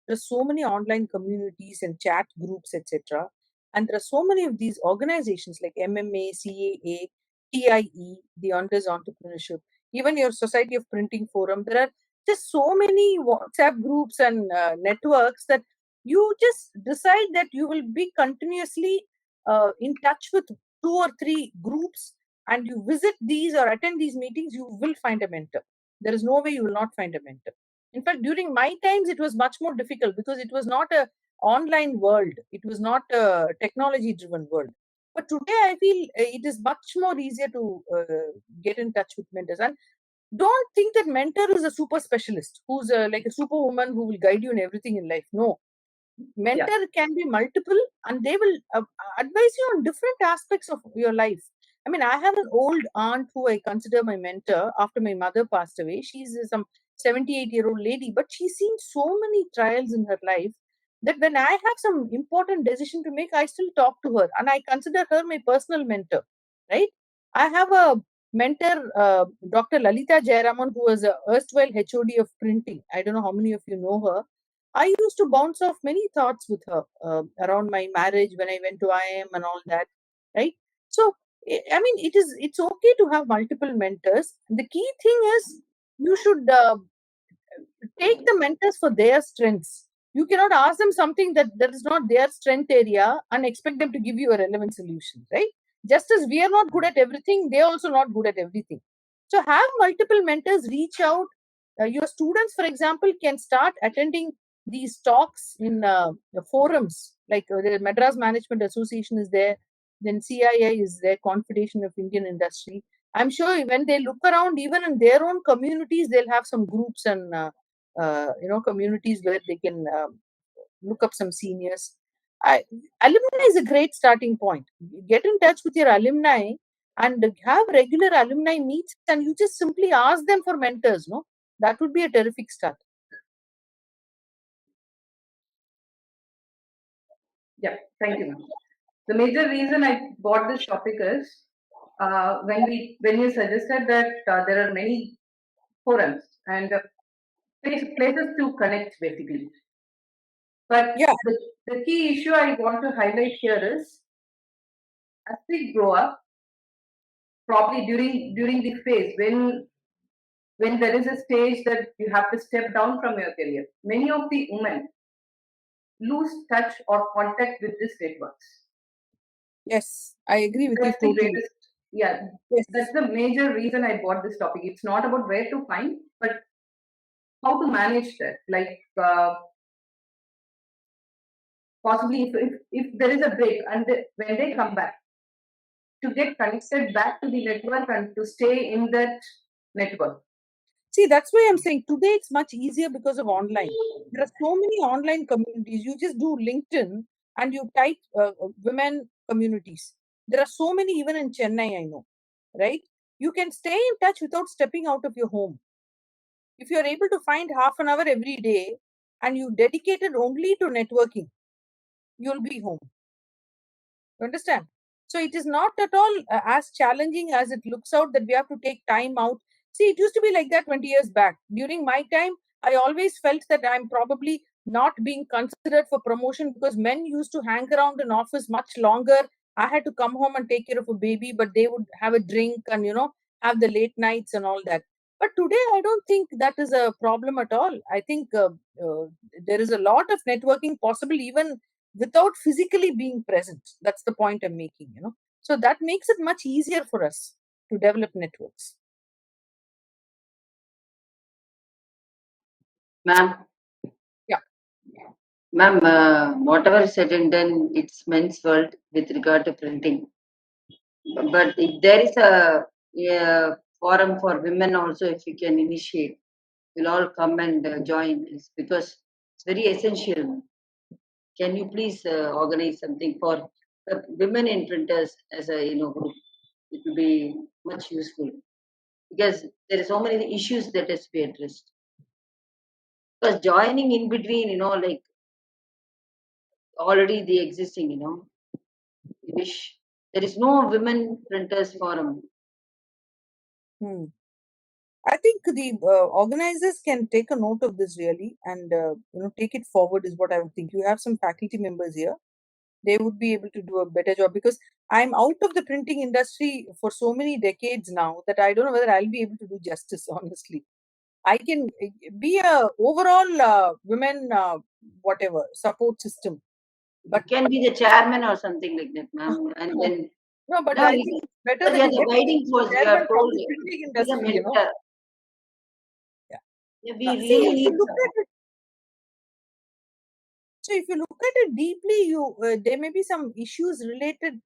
Speaker 4: There's so many online communities and chat groups, etc. And there are so many of these organizations like MMA, CAA, TIE, the Honors Entrepreneurship, even your Society of Printing Forum. There are just so many WhatsApp groups and networks that you just decide that you will be continuously in touch with 2 or 3 groups, and you visit these or attend these meetings, you will find a mentor. There is no way you will not find a mentor. In fact, during my times, it was much more difficult because it was not a online world. It was not a technology driven world. But today, I feel it is much more easier to get in touch with mentors. And don't think that mentor is a super specialist who's like a superwoman who will guide you in everything in life. No. Mentor can be multiple, and they will advise you on different aspects of your life. I mean, I have an old aunt who I consider my mentor after my mother passed away. She's some 78-year-old lady, but she's seen so many trials in her life that when I have some important decision to make, I still talk to her, and I consider her my personal mentor, right? I have a mentor, Dr. Lalita Jayaraman, who was a erstwhile HOD of printing. I don't know how many of you know her. I used to bounce off many thoughts with her around my marriage when I went to IIM and all that, right? So, I mean, it's okay to have multiple mentors. The key thing is you should take the mentors for their strengths. You cannot ask them something that is not their strength area and expect them to give you a relevant solution, right? Just as we are not good at everything, they are also not good at everything. So have multiple mentors, reach out. Your students, for example, can start attending these talks in the forums, like the Madras Management Association is there, then CII is there, Confederation of Indian Industry. I'm sure when they look around, even in their own communities, they'll have some groups and communities where they can look up some seniors. Alumni is a great starting point. Get in touch with your alumni and have regular alumni meets, and you just simply ask them for mentors. No, that would be a terrific start.
Speaker 6: Yeah, thank you, ma'am. The major reason I bought this topic is when you suggested that there are many forums and places to connect, basically. But the key issue I want to highlight here is, as we grow up, probably during the phase when there is a stage that you have to step down from your career, many of the women lose touch or contact with these networks.
Speaker 4: Yes, I agree with you totally.
Speaker 6: That's the major reason I bought this topic. It's not about where to find, but how to manage that. Like, possibly if there is a break, and when they come back, to get connected back to the network and to stay in that network.
Speaker 4: See, that's why I'm saying today it's much easier because of online. There are so many online communities. You just do LinkedIn and you type women communities. There are so many even in Chennai, I know, right? You can stay in touch without stepping out of your home. If you're able to find half an hour every day and you dedicate it only to networking, you'll be home. You understand? So it is not at all as challenging as it looks out that we have to take time out. See, it used to be like that 20 years back. During my time, I always felt that I'm probably not being considered for promotion because men used to hang around an office much longer I had to come home and take care of a baby, but they would have a drink and, have the late nights and all that. But today, I don't think that is a problem at all. I think there is a lot of networking possible even without physically being present. That's the point I'm making, So that makes it much easier for us to develop networks.
Speaker 5: Ma'am.
Speaker 4: Yeah.
Speaker 5: Ma'am, whatever is said and done, it's men's world with regard to printing. But if there is a forum for women also, if you can initiate, we'll all come and join this because it's very essential. Can you please organize something for the women in printers as a group? It will be much useful because there are so many issues that has to be addressed. Because joining in between, like already the existing, wish there is no women printers forum.
Speaker 4: I think the organizers can take a note of this really and take it forward is what I would think. You have some faculty members here; they would be able to do a better job because I'm out of the printing industry for so many decades now that I don't know whether I'll be able to do justice. Honestly, I can be a overall women whatever support system,
Speaker 5: But you can be the chairman or something like that, ma'am, and then.
Speaker 4: No, but
Speaker 5: No,
Speaker 4: I think it's better that
Speaker 5: yeah,
Speaker 4: you
Speaker 5: the
Speaker 4: get
Speaker 5: guiding force. You
Speaker 4: chairman
Speaker 5: are
Speaker 4: from
Speaker 5: told
Speaker 4: the printing
Speaker 5: be the
Speaker 4: industry,
Speaker 5: mentor.
Speaker 4: Yeah.
Speaker 5: Yeah, we
Speaker 4: See,
Speaker 5: really
Speaker 4: if
Speaker 5: need
Speaker 4: you look at it, so if you look at it deeply, there may be some issues related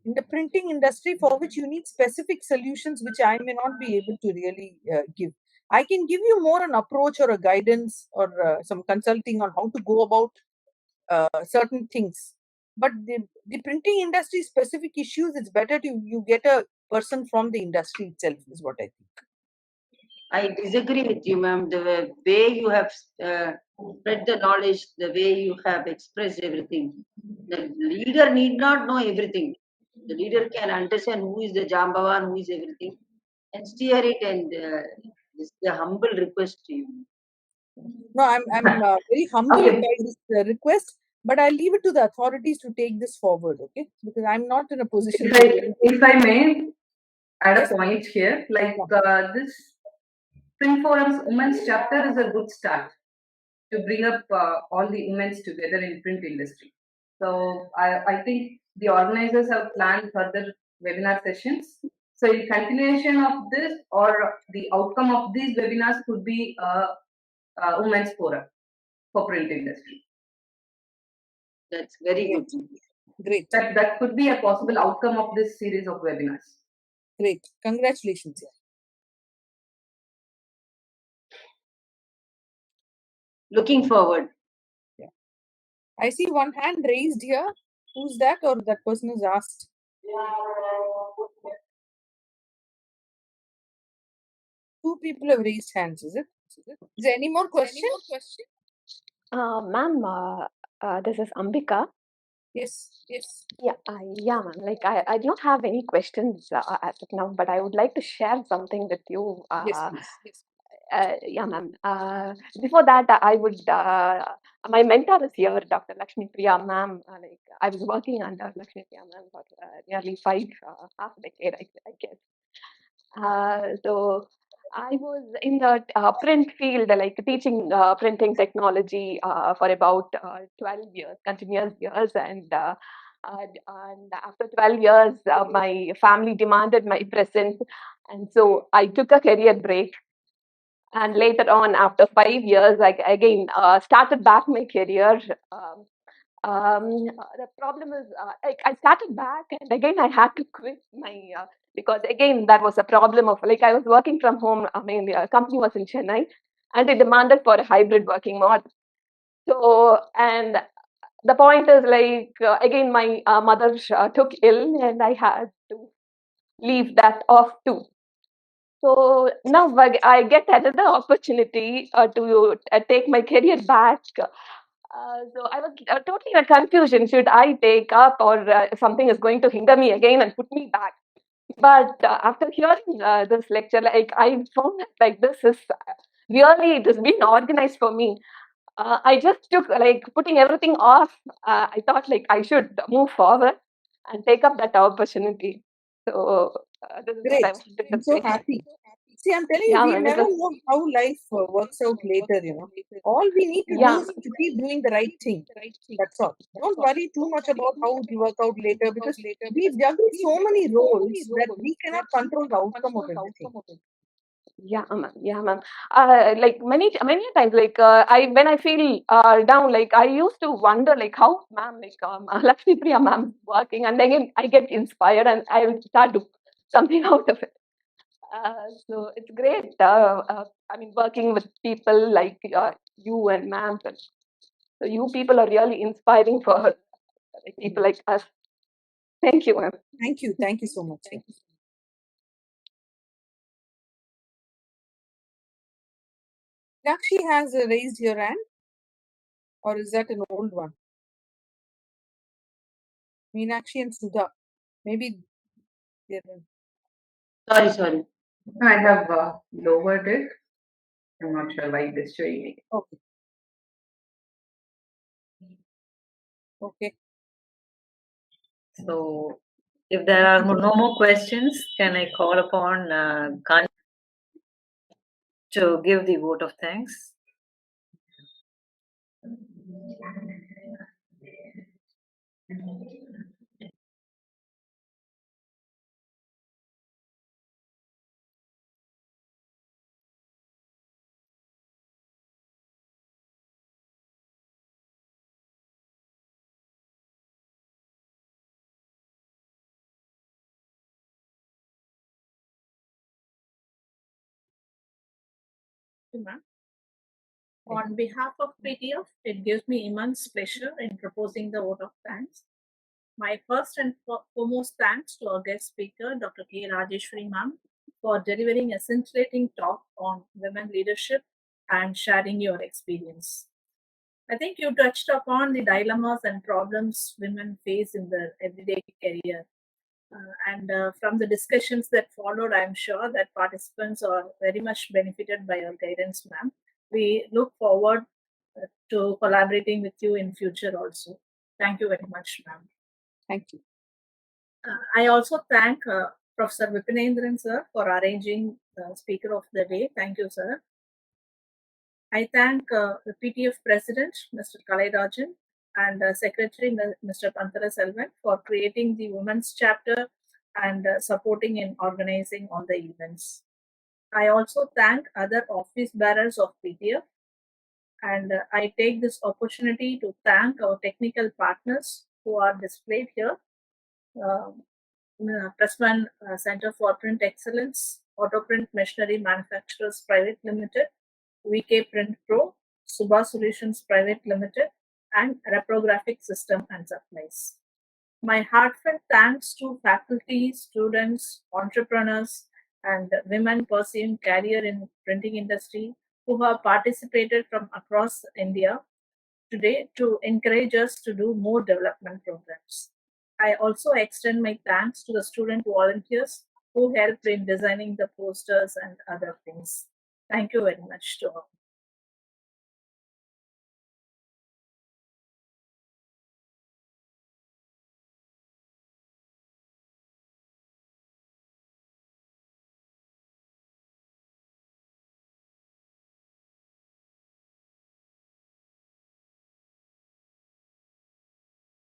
Speaker 4: in the printing industry for which you need specific solutions, which I may not be able to really give. I can give you more an approach or a guidance or some consulting on how to go about certain things. But the printing industry specific issues, it's better to you get a person from the industry itself, is what I think.
Speaker 5: I disagree with you, ma'am. The way you have spread the knowledge, the way you have expressed everything, the leader need not know everything. The leader can understand who is the Jambavan, who is everything, and steer it. And this is a humble request to you.
Speaker 4: No, I'm very humbled
Speaker 6: Okay.
Speaker 4: by this request, but I'll leave it to the authorities to take this forward, okay? Because I'm not in a position to really
Speaker 6: If I may add
Speaker 4: Yes.
Speaker 6: a point here, like this print forum's women's chapter is a good start to bring up all the women's together in print industry. So I think the organizers have planned further webinar sessions. So in continuation of this or the outcome of these webinars could be a women's forum for print industry.
Speaker 5: That's very good.
Speaker 4: Great.
Speaker 6: That could be a possible outcome of this series of webinars.
Speaker 4: Great. Congratulations.
Speaker 5: Looking forward.
Speaker 4: Yeah. I see one hand raised here. Who's that, or that person is asked? Two people have raised hands, is it? Is there any more question?
Speaker 7: Ma'am, this is Ambika.
Speaker 4: Yes.
Speaker 7: Yeah, ma'am. Like I do not have any questions as of now, but I would like to share something with you.
Speaker 4: Yes, please.
Speaker 7: Yeah, ma'am. Before that, I would. My mentor is here, Dr. Lakshmi Priya, ma'am. Like I was working under Lakshmi Priya, ma'am, for nearly half a decade, I guess. So I was in the print field, like teaching printing technology for about 12 years, continuous years, and after 12 years, my family demanded my presence, and so I took a career break. And later on, after 5 years, I again started back my career. The problem is, I started back, and again I had to quit my because again that was a problem of like I was working from home. I mean, the company was in Chennai, and they demanded for a hybrid working model. So, and the point is like again my mother took ill, and I had to leave that off too. So now I get another opportunity to take my career back. So I was totally in a confusion. Should I take up, or something is going to hinder me again and put me back? But after hearing this lecture, like I found that like this is really, it has been organized for me. I just took like putting everything off. I thought like I should move forward. and take up that opportunity. So this is what I
Speaker 4: Great.
Speaker 7: wanted to
Speaker 4: I'm so
Speaker 7: say.
Speaker 4: happy. See, I'm telling
Speaker 7: Yeah,
Speaker 4: you, we
Speaker 7: ma'am,
Speaker 4: never
Speaker 7: because
Speaker 4: know how life works out later, All we need to
Speaker 7: yeah,
Speaker 4: do is to keep doing the right thing. That's all. Don't worry too much about how it will work out later because we juggle so many roles that we cannot control the outcome of everything.
Speaker 7: yeah, ma'am. Yeah, ma'am. Like many times, like when I feel down, like I used to wonder, like how ma'am, like Lakshmi Priya ma'am working, and then I get inspired and I will start to something out of it. So it's great. I mean, working with people like you and ma'am. So you people are really inspiring for like, people like us. Thank you, ma'am.
Speaker 4: Thank you. Thank you so much. Nakshi has raised your hand, or is that an old one? Meenakshi and Sudha. Maybe they're
Speaker 5: Sorry.
Speaker 6: I have lowered it. I'm not sure why it is showing it.
Speaker 4: okay. Okay.
Speaker 1: So, if there are no more questions, can I call upon Khan to give the vote of thanks?
Speaker 3: Ma'am. On behalf of PTF, it gives me immense pleasure in proposing the vote of thanks. My first and foremost thanks to our guest speaker, Dr. K. Rajeshwari ma'am, for delivering a scintillating talk on women leadership and sharing your experience. I think you touched upon the dilemmas and problems women face in their everyday career. From the discussions that followed, I'm sure that participants are very much benefited by your guidance, ma'am. We look forward to collaborating with you in future also. Thank you very much, ma'am.
Speaker 4: Thank you.
Speaker 3: I also thank Professor Vipinendran sir for arranging the speaker of the day. Thank you, sir. I thank the PTF President, Mr. Kalairajan, and Secretary, Mr. Pantala Selvan, for creating the women's chapter and supporting in organizing all the events. I also thank other office bearers of PTF, and I take this opportunity to thank our technical partners who are displayed here. Pressman Center for Print Excellence, Autoprint Machinery Manufacturers Private Limited, VK Print Pro, Subha Solutions Private Limited, and Reprographic System and Supplies. My heartfelt thanks to faculty, students, entrepreneurs, and women pursuing career in printing industry who have participated from across India today to encourage us to do more development programs. I also extend my thanks to the student volunteers who helped in designing the posters and other things. Thank you very much to all.